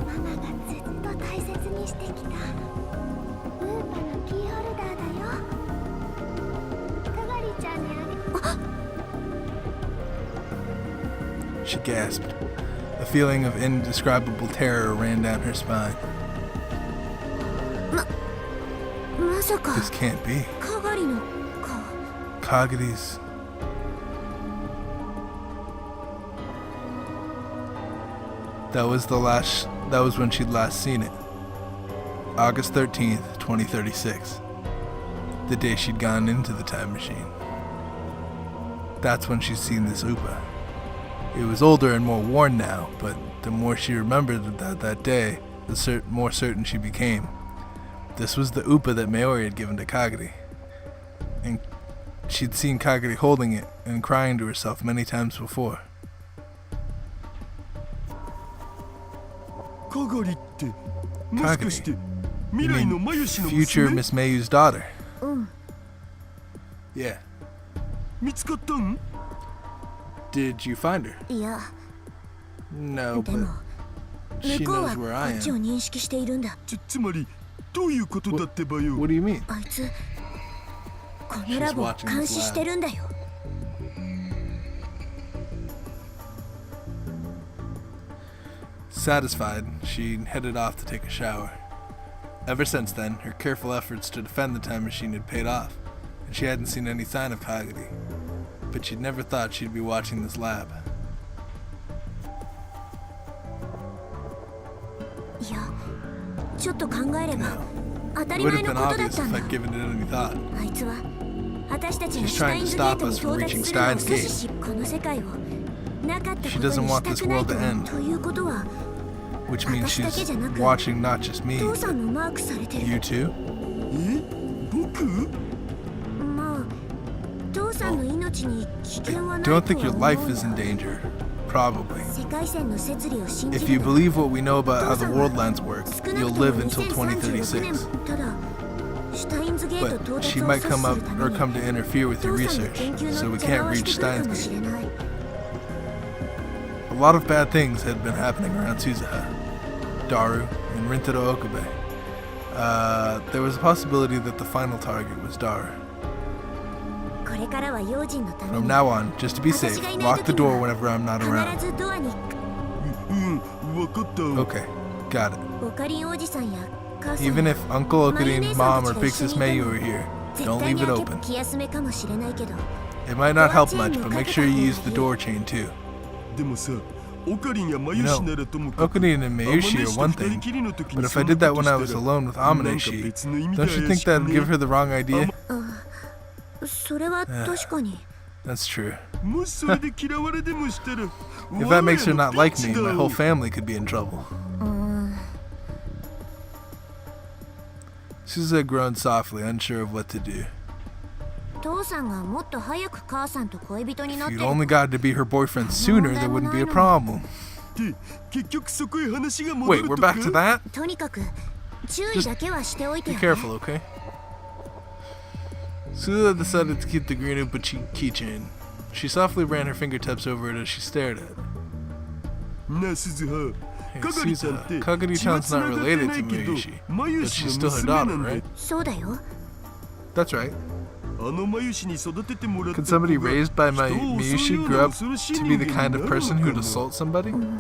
[SPEAKER 3] ママがずっと大切にしてきたウーパのキーホルダーだよ。かがりちゃんにあげ。
[SPEAKER 1] She gasped. A feeling of indescribable terror ran down her spine.
[SPEAKER 3] まさか
[SPEAKER 1] This can't be.
[SPEAKER 3] かがりのか。
[SPEAKER 1] Kagari's. That was when she'd last seen it. August 13th, 2036. The day she'd gone into the time machine. That's when she'd seen this Upa. It was older and more worn now, but the more she remembered that day, the more certain she became. This was the upa that Maori had given to Kagari, and she'd seen Kagari holding it and crying to herself many times before.
[SPEAKER 4] カガリってもしかして
[SPEAKER 1] You
[SPEAKER 4] 未来の
[SPEAKER 1] mean
[SPEAKER 4] マユシの
[SPEAKER 1] future
[SPEAKER 4] 娘
[SPEAKER 1] Miss Mayu's daughter?
[SPEAKER 3] うん
[SPEAKER 1] Yeah.
[SPEAKER 4] 見つかったん
[SPEAKER 1] Did you find her?
[SPEAKER 3] いや
[SPEAKER 1] No,
[SPEAKER 3] で
[SPEAKER 1] but
[SPEAKER 3] も
[SPEAKER 1] she
[SPEAKER 3] 向こう
[SPEAKER 1] knows
[SPEAKER 3] は
[SPEAKER 1] where
[SPEAKER 3] こ
[SPEAKER 1] I
[SPEAKER 3] っちを
[SPEAKER 1] am.
[SPEAKER 3] 認識しているんだ。
[SPEAKER 4] つまりどういうことだってばよ
[SPEAKER 1] What do you mean?
[SPEAKER 3] あいつこのラボを監視してるんだよ。
[SPEAKER 1] Satisfied, she headed off to take a shower. Ever since then, her careful efforts to defend the time machine had paid off, and she hadn't seen any sign of Kagari. But she'd never thought she'd be watching this lab.
[SPEAKER 3] いやちょっと考えれば
[SPEAKER 1] No.
[SPEAKER 3] 当た
[SPEAKER 1] It
[SPEAKER 3] り
[SPEAKER 1] would
[SPEAKER 3] 前
[SPEAKER 1] have
[SPEAKER 3] の
[SPEAKER 1] been
[SPEAKER 3] ことだっ
[SPEAKER 1] obvious
[SPEAKER 3] たん
[SPEAKER 1] if
[SPEAKER 3] だ。
[SPEAKER 1] I'd given it any thought.
[SPEAKER 3] あいつは私たちが
[SPEAKER 1] She's
[SPEAKER 3] シュタイ
[SPEAKER 1] trying
[SPEAKER 3] ン
[SPEAKER 1] to
[SPEAKER 3] ズゲー
[SPEAKER 1] stop
[SPEAKER 3] トに
[SPEAKER 1] us from
[SPEAKER 3] 到達
[SPEAKER 1] reaching
[SPEAKER 3] するのを
[SPEAKER 1] Steins
[SPEAKER 3] 阻止
[SPEAKER 1] Gate.
[SPEAKER 3] しこの世界をなかった
[SPEAKER 1] She
[SPEAKER 3] こと
[SPEAKER 1] doesn't
[SPEAKER 3] に
[SPEAKER 1] want
[SPEAKER 3] した
[SPEAKER 1] this
[SPEAKER 3] くない
[SPEAKER 1] world
[SPEAKER 3] と
[SPEAKER 1] to end.
[SPEAKER 3] ということは
[SPEAKER 1] Which means
[SPEAKER 3] 私だけ
[SPEAKER 1] she's
[SPEAKER 3] じゃなく
[SPEAKER 1] watching not just me,
[SPEAKER 3] 父さ
[SPEAKER 1] but
[SPEAKER 3] んもマークされて
[SPEAKER 1] you
[SPEAKER 3] る。
[SPEAKER 1] too?
[SPEAKER 4] 僕
[SPEAKER 3] まあ父さんの命に危
[SPEAKER 1] I
[SPEAKER 3] 険はないとは
[SPEAKER 1] don't think your
[SPEAKER 3] 思
[SPEAKER 1] life
[SPEAKER 3] うん
[SPEAKER 1] is in
[SPEAKER 3] だ。
[SPEAKER 1] danger. Probably.
[SPEAKER 3] 世界線の摂理を信じ
[SPEAKER 1] If
[SPEAKER 3] る
[SPEAKER 1] you
[SPEAKER 3] で
[SPEAKER 1] believe what we know about how the
[SPEAKER 3] 父さん
[SPEAKER 1] world
[SPEAKER 3] は
[SPEAKER 1] lines work,
[SPEAKER 3] 少な
[SPEAKER 1] you'll
[SPEAKER 3] くとも
[SPEAKER 1] live until
[SPEAKER 3] 2036年
[SPEAKER 1] 2036.
[SPEAKER 3] ただシュタインズゲート
[SPEAKER 1] But
[SPEAKER 3] 到
[SPEAKER 1] she
[SPEAKER 3] 達を
[SPEAKER 1] might
[SPEAKER 3] 阻
[SPEAKER 1] come
[SPEAKER 3] 止す
[SPEAKER 1] up
[SPEAKER 3] るため
[SPEAKER 1] or
[SPEAKER 3] に
[SPEAKER 1] come to interfere with your
[SPEAKER 3] 父さんの
[SPEAKER 1] research,
[SPEAKER 3] 研究
[SPEAKER 1] so
[SPEAKER 3] の
[SPEAKER 1] we
[SPEAKER 3] 邪
[SPEAKER 1] can't
[SPEAKER 3] 魔をし
[SPEAKER 1] reach
[SPEAKER 3] てくるか
[SPEAKER 1] Steins
[SPEAKER 3] もし
[SPEAKER 1] Gate.
[SPEAKER 3] れない。
[SPEAKER 1] A lot of bad things had been happening around Suzuha, Daru, and Rintaro Okabe. There was a possibility that the final target was Daru.
[SPEAKER 3] これからは用心のため
[SPEAKER 1] From
[SPEAKER 3] に
[SPEAKER 1] now on, just to be safe, lock the door whenever I'm not
[SPEAKER 3] 必
[SPEAKER 1] around.
[SPEAKER 3] ずドアに
[SPEAKER 4] 分かった
[SPEAKER 1] Okay, got it.
[SPEAKER 3] オカリンおじさんや母さん
[SPEAKER 1] Even
[SPEAKER 3] や
[SPEAKER 1] if Uncle Okarin, Mom, or
[SPEAKER 3] マヨネー
[SPEAKER 1] Big
[SPEAKER 3] ズた
[SPEAKER 1] Sis
[SPEAKER 3] ちが一緒にい
[SPEAKER 1] Mayu
[SPEAKER 3] ても
[SPEAKER 1] are here,
[SPEAKER 3] 絶
[SPEAKER 1] don't
[SPEAKER 3] 対
[SPEAKER 1] leave
[SPEAKER 3] に
[SPEAKER 1] it
[SPEAKER 3] 開け
[SPEAKER 1] open.
[SPEAKER 3] 気休めかもしれないけど
[SPEAKER 1] It might not help much, but make sure you use the door chain too.
[SPEAKER 4] でもさオカリンやマユシならともかく
[SPEAKER 1] Okarin and Mayushi are one thing, but if I did that when I was alone with Amaneshi, don't you think that'd give her the wrong idea?
[SPEAKER 3] それは確かに
[SPEAKER 1] That's true.
[SPEAKER 4] もしそれで嫌われでもしたら
[SPEAKER 1] If that makes her not like me, my whole family could be in trouble.
[SPEAKER 3] うーん
[SPEAKER 1] Suzuha groaned softly, unsure of what to do.
[SPEAKER 3] 父さんがもっと早く母さんと恋人になっ
[SPEAKER 1] If
[SPEAKER 3] て
[SPEAKER 1] you'd only got to be her boyfriend sooner, there wouldn't be a problem.
[SPEAKER 4] で結局そこへ話が戻
[SPEAKER 1] Wait,
[SPEAKER 4] る
[SPEAKER 1] we're
[SPEAKER 4] と
[SPEAKER 1] back to
[SPEAKER 4] か
[SPEAKER 1] that?
[SPEAKER 3] とにかく注意だけはしておいて
[SPEAKER 1] Be
[SPEAKER 3] よ、ね、
[SPEAKER 1] careful, okay? Suzuha decided to keep the green Oompa keychain. She softly ran her fingertips over it as she stared at it.
[SPEAKER 4] なあ鈴葉
[SPEAKER 1] Hey,
[SPEAKER 4] かがりちゃんって
[SPEAKER 1] Suzuha, Kagari-chan's not related to Mayushi,
[SPEAKER 4] マユ
[SPEAKER 1] but
[SPEAKER 4] シ
[SPEAKER 1] she's
[SPEAKER 4] の
[SPEAKER 1] still her
[SPEAKER 4] 娘な
[SPEAKER 1] daughter,
[SPEAKER 4] んだ
[SPEAKER 1] right?
[SPEAKER 3] そうだよ
[SPEAKER 1] That's right.
[SPEAKER 4] あのマユシに育ててもらった
[SPEAKER 1] Could somebody
[SPEAKER 4] 子が
[SPEAKER 1] raised by
[SPEAKER 4] 人を襲う
[SPEAKER 1] Mayushi
[SPEAKER 4] よう
[SPEAKER 1] grow
[SPEAKER 4] な
[SPEAKER 1] up
[SPEAKER 4] 恐ろしい
[SPEAKER 1] to be the
[SPEAKER 4] 人
[SPEAKER 1] kind
[SPEAKER 4] 間
[SPEAKER 1] of
[SPEAKER 4] になる
[SPEAKER 1] person
[SPEAKER 4] の
[SPEAKER 1] who'd
[SPEAKER 4] かな
[SPEAKER 1] assault somebody?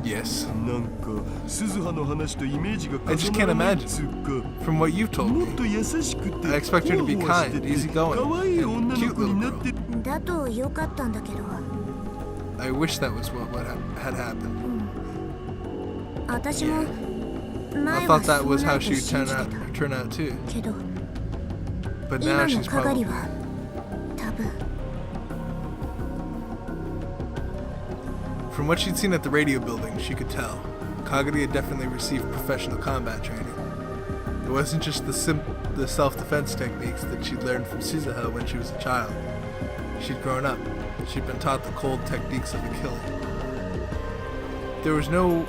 [SPEAKER 1] Yes.
[SPEAKER 4] なんか鈴葉の話とイメージが
[SPEAKER 1] I just
[SPEAKER 4] 重
[SPEAKER 1] can't
[SPEAKER 4] ならない
[SPEAKER 1] imagine.
[SPEAKER 4] つうか
[SPEAKER 1] From what you've told
[SPEAKER 4] もっ
[SPEAKER 1] me,
[SPEAKER 4] と優しくて
[SPEAKER 1] I expect her to be
[SPEAKER 4] ほわほわして
[SPEAKER 1] kind,
[SPEAKER 4] て
[SPEAKER 1] easygoing,
[SPEAKER 4] 可愛い
[SPEAKER 1] and
[SPEAKER 4] 女の
[SPEAKER 1] cute
[SPEAKER 4] 子に
[SPEAKER 1] little
[SPEAKER 4] なって
[SPEAKER 1] girl.
[SPEAKER 3] だとよかったんだけど
[SPEAKER 1] I wish that was what had happened.
[SPEAKER 3] 私も
[SPEAKER 1] I
[SPEAKER 3] 前は
[SPEAKER 1] thought
[SPEAKER 3] そ
[SPEAKER 1] that
[SPEAKER 3] う
[SPEAKER 1] was
[SPEAKER 3] な
[SPEAKER 1] how
[SPEAKER 3] ると
[SPEAKER 1] she'd
[SPEAKER 3] 信
[SPEAKER 1] turn
[SPEAKER 3] じて
[SPEAKER 1] out
[SPEAKER 3] た
[SPEAKER 1] turn out too.
[SPEAKER 3] けど
[SPEAKER 1] But
[SPEAKER 3] 今
[SPEAKER 1] now
[SPEAKER 3] の
[SPEAKER 1] she's
[SPEAKER 3] かがり
[SPEAKER 1] probably
[SPEAKER 3] は多分
[SPEAKER 1] From what she'd seen at the radio building, she could tell Kagari had definitely received professional combat training. It wasn't just the self-defense techniques that she'd learned from Suzuha when she was a child. She'd grown up. She'd been taught the cold techniques of a killer. There was no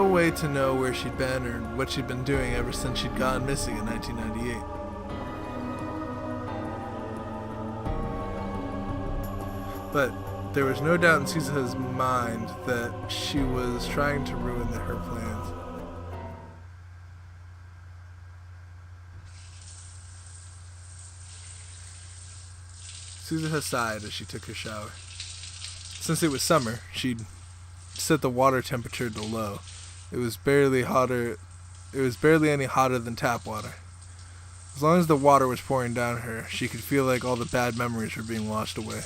[SPEAKER 1] way to know where she'd been or what she'd been doing ever since she'd gone missing in 1998. But there was no doubt in Suzuha's mind that she was trying to ruin her plans. Suzuha sighed as she took her shower. Since it was summer, she'd set the water temperature to low. It was barely any hotter than tap water. As long as the water was pouring down her, she could feel like all the bad memories were being washed away.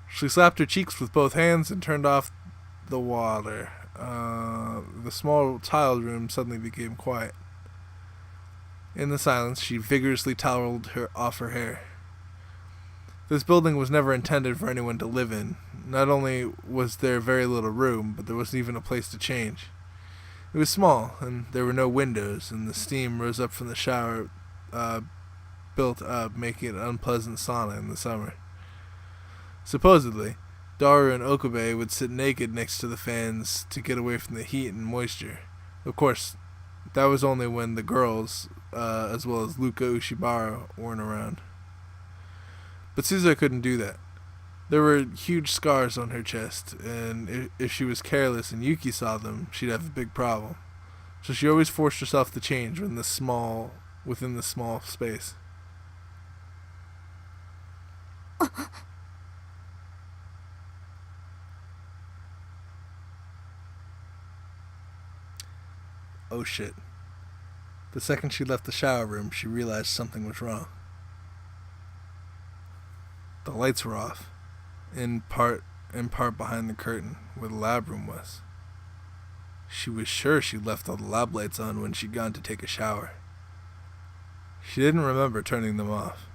[SPEAKER 1] She slapped her cheeks with both hands and turned off the water. The small tiled room suddenly became quiet. In the silence, she vigorously toweled off her hair. This building was never intended for anyone to live in. Not only was there very little room, but there wasn't even a place to change. It was small, and there were no windows, and the steam rose up from the shower, built up, making it an unpleasant sauna in the summer. Supposedly, Daru and Okabe would sit naked next to the fans to get away from the heat and moisture. Of course, that was only when the girls, as well as Luka Ushibara, weren't around. But Suzuha couldn't do that. There were huge scars on her chest, and if she was careless and Yuki saw them, she'd have a big problem. So she always forced herself to change within the small space. Oh shit. The second she left the shower room, she realized something was wrong. The lights were off, in part behind the curtain where the lab room was. She was sure she'd left all the lab lights on when she'd gone to take a shower. She didn't remember turning them off.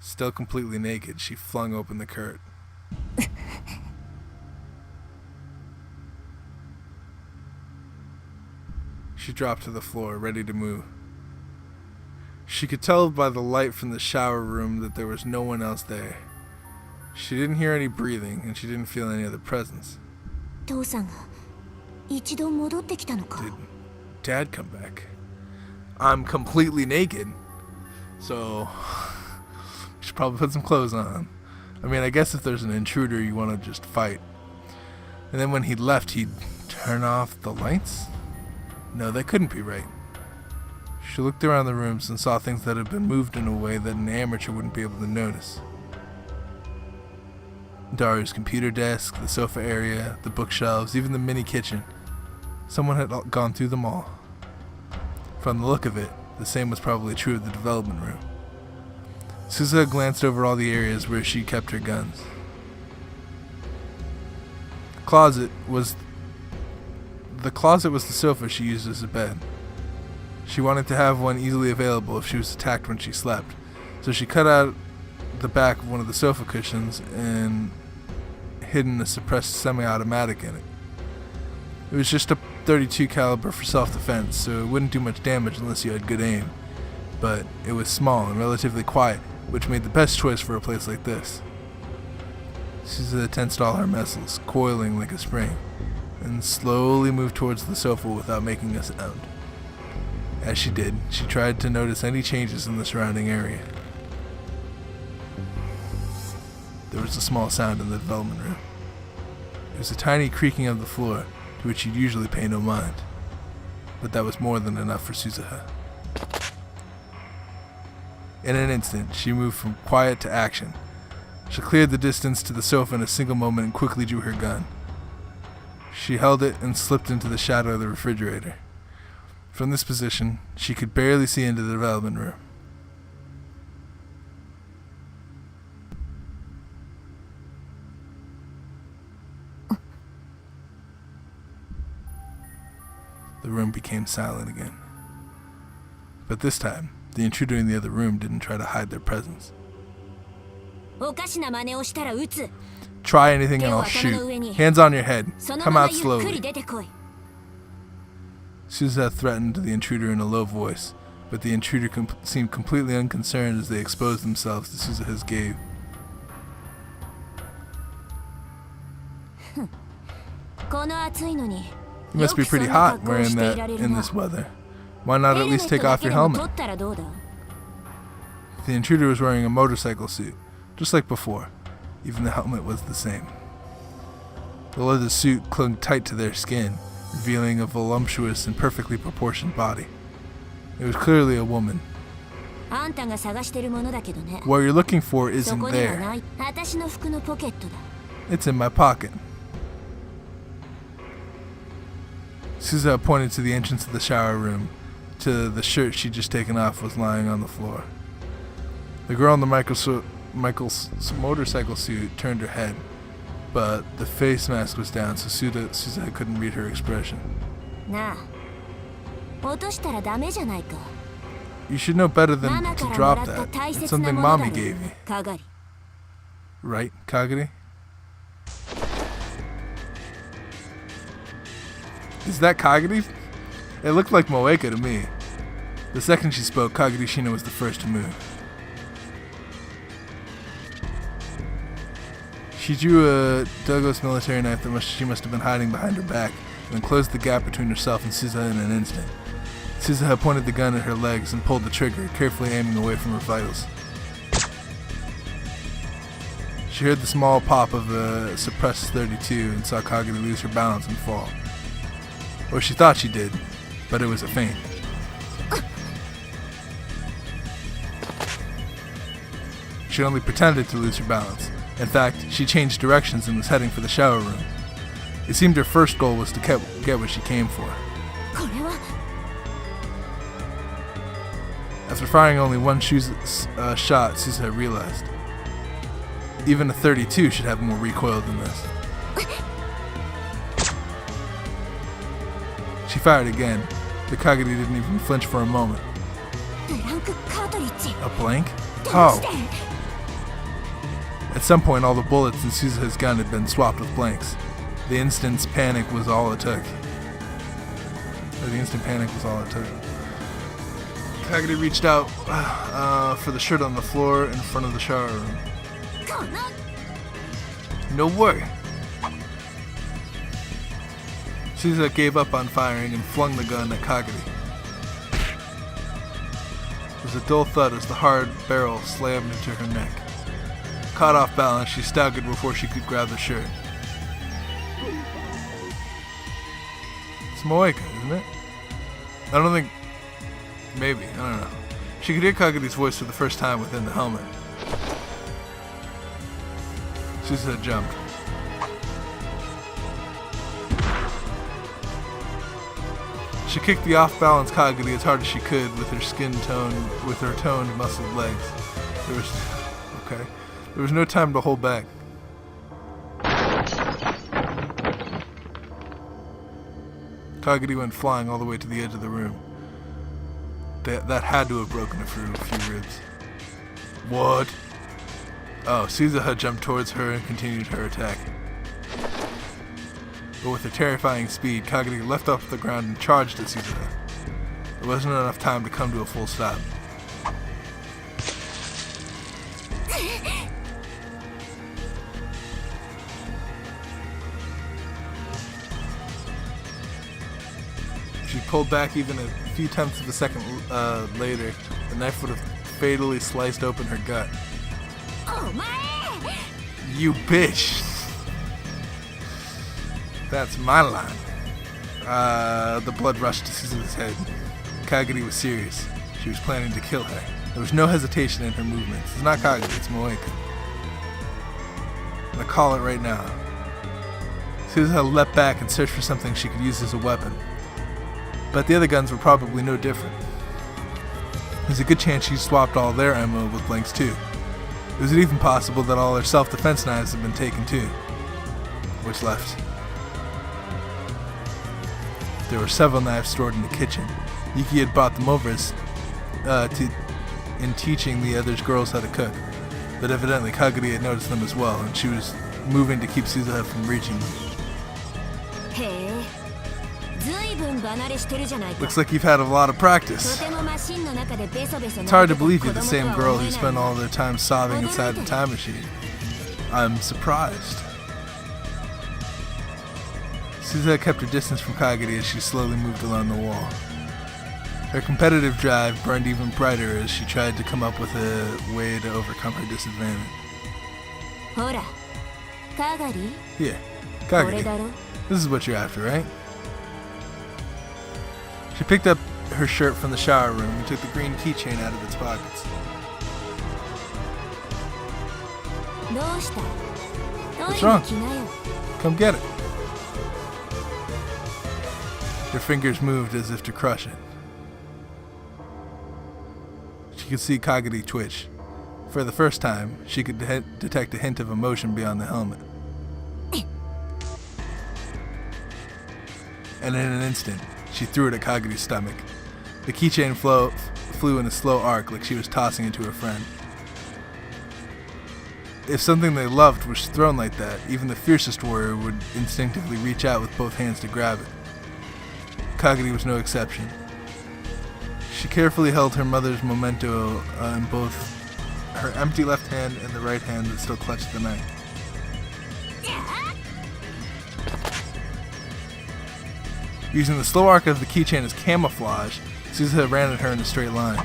[SPEAKER 1] Still completely naked, she flung open the curtain. She dropped to the floor, ready to move. She could tell by the light from the shower room that there was no one else there. She didn't hear any breathing, and she didn't feel any other presence. Did Dad come back? I'm completely naked, so we should probably put some clothes on. I mean, I guess if there's an intruder, you want to just fight. And then when he left, he'd turn off the lights? No, that couldn't be right. She looked around the rooms and saw things that had been moved in a way that an amateur wouldn't be able to notice. Daru's computer desk, the sofa area, the bookshelves, even the mini kitchen. Someone had gone through them all. From the look of it, the same was probably true of the development room. Suzuha glanced over all the areas where she kept her guns. The closet was the sofa she used as a bed. She wanted to have one easily available if she was attacked when she slept, so she cut out the back of one of the sofa cushions and hidden a suppressed semi-automatic in it. It was just a .32 caliber for self-defense, so it wouldn't do much damage unless you had good aim, but it was small and relatively quiet, which made the best choice for a place like this. Suzuha tensed all her muscles, coiling like a spring, and slowly moved towards the sofa without making a sound. As she did, she tried to notice any changes in the surrounding area. There was a small sound in the development room. It was a tiny creaking of the floor, to which you'd usually pay no mind. But that was more than enough for Suzuha. In an instant, she moved from quiet to action. She cleared the distance to the sofa in a single moment and quickly drew her gun. She held it and slipped into the shadow of the refrigerator. From this position, she could barely see into the development room. The room became silent again. But this time, the intruder in the other room didn't try to hide their presence. Try anything and I'll shoot. Hands on your head. Come out slowly. Suzuha threatened the intruder in a low voice, but the intruder seemed completely unconcerned as they exposed themselves to Suzuha's gaze. You must be pretty hot wearing that in this weather. Why not at least take off your helmet? The intruder was wearing a motorcycle suit, just like before. Even the helmet was the same. The leather suit clung tight to their skin, revealing a voluptuous and perfectly proportioned body. It was clearly a woman. What you're looking for isn't there. It's in my pocket. Suzuha pointed to the entrance of the shower room, to the shirt she'd just taken off was lying on the floor. The girl in the Michael's motorcycle suit turned her head, but the face mask was down, so Suzuha couldn't read her expression. You should know better than to drop that. It's something Mommy gave you. Right, Kagari? Is that Kagari? It looked like Moeka to me. The second she spoke, Kagari Shina was the first to move. She drew a Douglas military knife that she must have been hiding behind her back, and then closed the gap between herself and Suzuha in an instant. Suzuha pointed the gun at her legs and pulled the trigger, carefully aiming away from her vitals. She heard the small pop of a suppressed 32 and saw Kagari lose her balance and fall. Or she thought she did, but it was a feint. She only pretended to lose her balance. In fact, she changed directions and was heading for the shower room. It seemed her first goal was to get what she came for. After firing only one shot, Suzuha realized. Even a 32 should have more recoil than this. She fired again, but Kagari didn't even flinch for a moment. A blank? Oh! At some point, all the bullets in Suzuha's gun had been swapped with blanks. The instant panic was all it took. Kagari reached out for the shirt on the floor in front of the shower room. No way! Suzuha gave up on firing and flung the gun at Kagari. There was a dull thud as the hard barrel slammed into her neck. Caught off balance, she staggered before she could grab the shirt. It's Moeka, isn't it? I don't think... Maybe, I don't know. She could hear Kagari's voice for the first time within the helmet. Suzuha jumped. She kicked the off-balance Kagari as hard as she could with her toned, muscled legs. There was no time to hold back. Kagari went flying all the way to the edge of the room. That had to have broken her through a few ribs. What? Oh, Suzuha jumped towards her and continued her attack. But with her terrifying speed, Kagari leapt off the ground and charged at Suzuha. There wasn't enough time to come to a full stop. If she pulled back even a few tenths of a second later, the knife would have fatally sliced open her gut. You bitch! That's my line. The blood rushed to Suzuha's head. Kagari was serious. She was planning to kill her. There was no hesitation in her movements. It's not Kagari, it's Moeka. I'm gonna call it right now. Suzuha leapt back and searched for something she could use as a weapon. But the other guns were probably no different. There's a good chance she swapped all their ammo with blanks too. Was it even possible that all her self-defense knives had been taken too? Which left? There were several knives stored in the kitchen. Yuki had brought them over in teaching the other girls how to cook. But evidently Kagari had noticed them as well, and she was moving to keep Suzuha from reaching them. Looks like you've had a lot of practice. It's hard to believe you're the same girl who spent all their time sobbing inside the time machine. I'm surprised. Suzuha kept her distance from Kagari as she slowly moved along the wall. Her competitive drive burned even brighter as she tried to come up with a way to overcome her disadvantage. Yeah, Kagari. This is what you're after, right? She picked up her shirt from the shower room and took the green keychain out of its pockets. What's wrong? Come get it. Her fingers moved as if to crush it. She could see Kagari twitch. For the first time, she could detect a hint of emotion beyond the helmet. And in an instant, she threw it at Kagari's stomach. The keychain flew in a slow arc like she was tossing it to her friend. If something they loved was thrown like that, even the fiercest warrior would instinctively reach out with both hands to grab it. Kagari was no exception. She carefully held her mother's memento in both her empty left hand and the right hand that still clutched the knife. Using the slow arc of the keychain as camouflage, Suzuha ran at her in a straight line.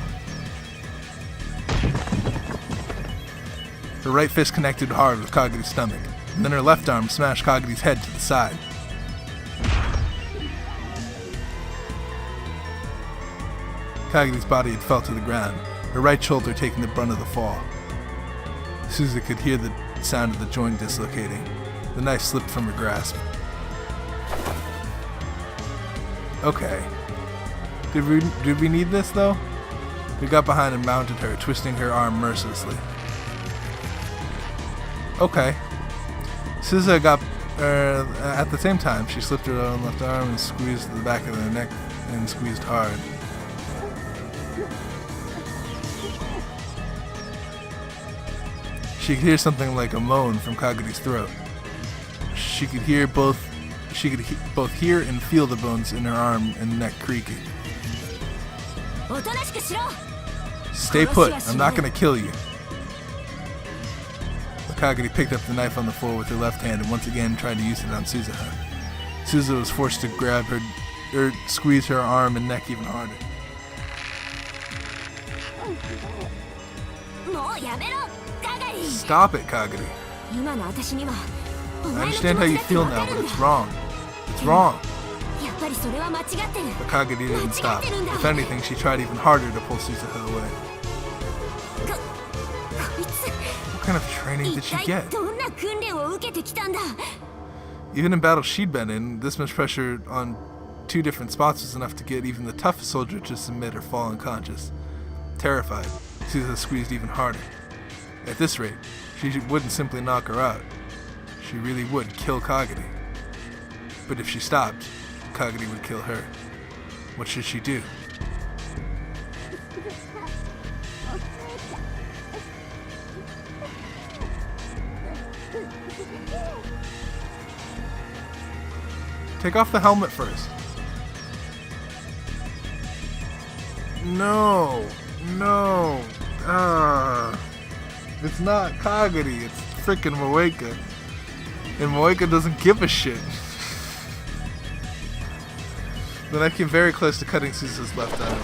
[SPEAKER 1] Her right fist connected hard with Kagari's stomach, and then her left arm smashed Kagari's head to the side. Kagari's body had fell to the ground, her right shoulder taking the brunt of the fall. Suzuha could hear the sound of the joint dislocating. The knife slipped from her grasp. Okay. Did we need this, though? We got behind and mounted her, twisting her arm mercilessly. Okay. Suzuha got... at the same time, she slipped her own left arm and squeezed the back of the neck and squeezed hard. She could hear something like a moan from Kagari's throat. She could both hear and feel the bones in her arm and neck creaking. Stay put, I'm not gonna kill you. Kagari picked up the knife on the floor with her left hand and once again tried to use it on Suzuha. Suzuha was forced to grab her, or squeeze her arm and neck even harder. Stop it, Kagari. I understand how you feel now, but it's wrong. It's wrong. But Kagari didn't stop. If anything, she tried even harder to pull Suzuha away. What kind of training did she get? Even in battles she'd been in, this much pressure on two different spots was enough to get even the toughest soldier to submit or fall unconscious. Terrified, Suzuha squeezed even harder. At this rate, she wouldn't simply knock her out. She really would kill Kagari. But if she stopped, Kagari would kill her. What should she do? Take off the helmet first. No. It's not Kagari, it's freaking Moeka. And Moeka doesn't give a shit. The knife came very close to cutting Suzuha's left arm.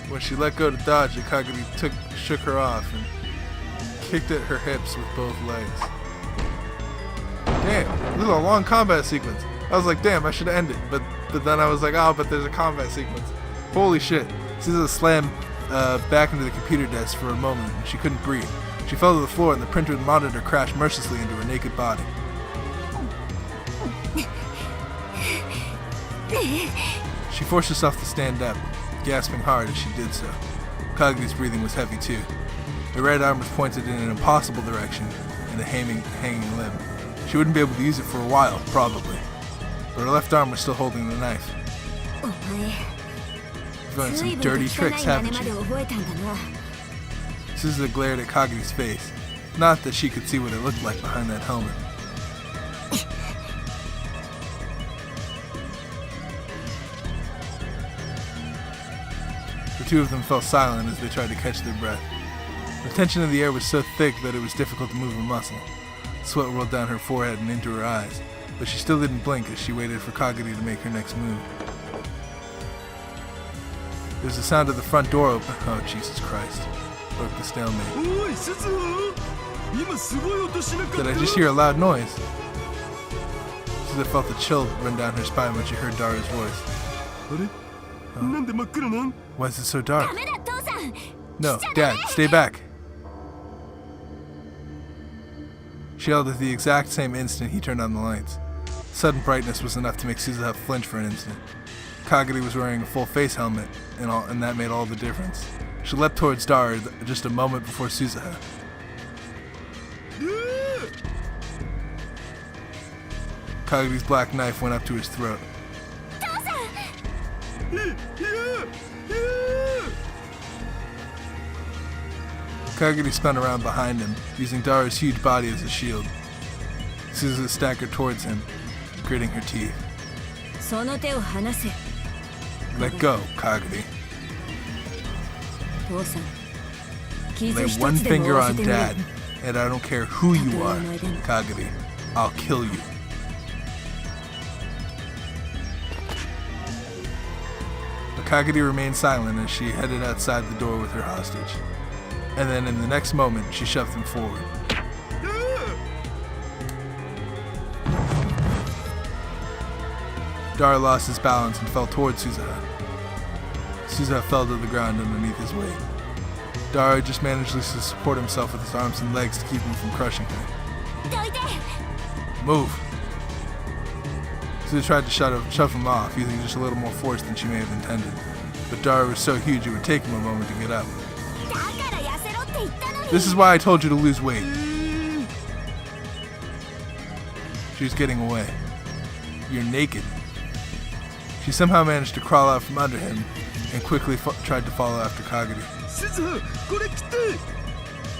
[SPEAKER 1] When she let go to dodge it, Kagari shook her off and kicked at her hips with both legs. Damn, this is a long combat sequence. I was like, damn, I should end it. But then I was like, oh, but there's a combat sequence. Holy shit. Suzuha slammed back into the computer desk for a moment and she couldn't breathe. She fell to the floor and the printer and monitor crashed mercilessly into her naked body. She forced herself to stand up, gasping hard as she did so. Kagari's breathing was heavy too. Her right arm was pointed in an impossible direction and a hanging limb. She wouldn't be able to use it for a while, probably. But her left arm was still holding the knife. You've learned some dirty tricks, haven't you? Suzuha glared at Kagari's face. Not that she could see what it looked like behind that helmet. The two of them fell silent as they tried to catch their breath. The tension in the air was so thick that it was difficult to move a muscle. Sweat rolled down her forehead and into her eyes, but she still didn't blink as she waited for Kagari to make her next move. There was the sound of the front door open. Oh, Jesus Christ. Broke the stalemate. Did I just hear a loud noise? Suzuha felt the chill run down her spine when she heard Dara's voice. Oh. Why is it so dark? No, Dad, stay back. She yelled at the exact same instant he turned on the lights. Sudden brightness was enough to make Suzuha flinch for an instant. Kagari was wearing a full face helmet, and that made all the difference. She leapt towards Dara just a moment before Suzuha. Kagari's black knife went up to his throat. Kagari spun around behind him, using Dara's huge body as a shield. Suzuha staggered towards him, gritting her teeth.
[SPEAKER 5] その手を離せ。
[SPEAKER 1] Let go, Kagari.
[SPEAKER 5] 父さん、傷
[SPEAKER 1] Lay
[SPEAKER 5] 一
[SPEAKER 1] one
[SPEAKER 5] つでも負
[SPEAKER 1] finger
[SPEAKER 5] わせ
[SPEAKER 1] on
[SPEAKER 5] てみろ。
[SPEAKER 1] Dad, and I don't care who you are, Kagari. I'll kill you. But Kagari remained silent as she headed outside the door with her hostage. And then in the next moment, she shoved him forward. Dara lost his balance and fell towards Suzuha. Suzuha fell to the ground underneath his weight. Dara just managed to support himself with his arms and legs to keep him from crushing her. Move! Suzuha tried to shove him off, using just a little more force than she may have intended. But Dara was so huge it would take him a moment to get up. This is why I told you to lose weight. She was getting away. You're naked. She somehow managed to crawl out from under him and quickly tried to follow after Kagari.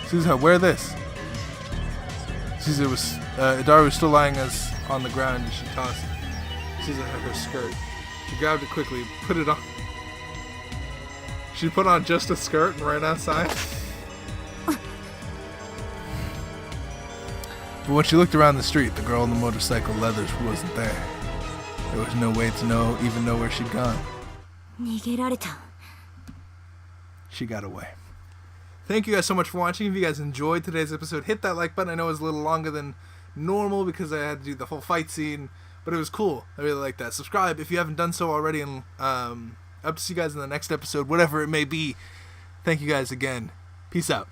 [SPEAKER 1] Suzuha, wear this. Dara was still lying on the ground as she tossed Suzuha her skirt. She grabbed it quickly, put it on. She put on just a skirt and ran outside. But when she looked around the street, the girl on the motorcycle leathers wasn't there. There was no way to even know where she'd gone.
[SPEAKER 5] 逃げられた。
[SPEAKER 1] She got away. Thank you guys so much for watching. If you guys enjoyed today's episode, hit that like button. I know it was a little longer than normal because I had to do the whole fight scene, but it was cool. I really like that. Subscribe if you haven't done so already, and up to see you guys in the next episode, whatever it may be. Thank you guys again. Peace out.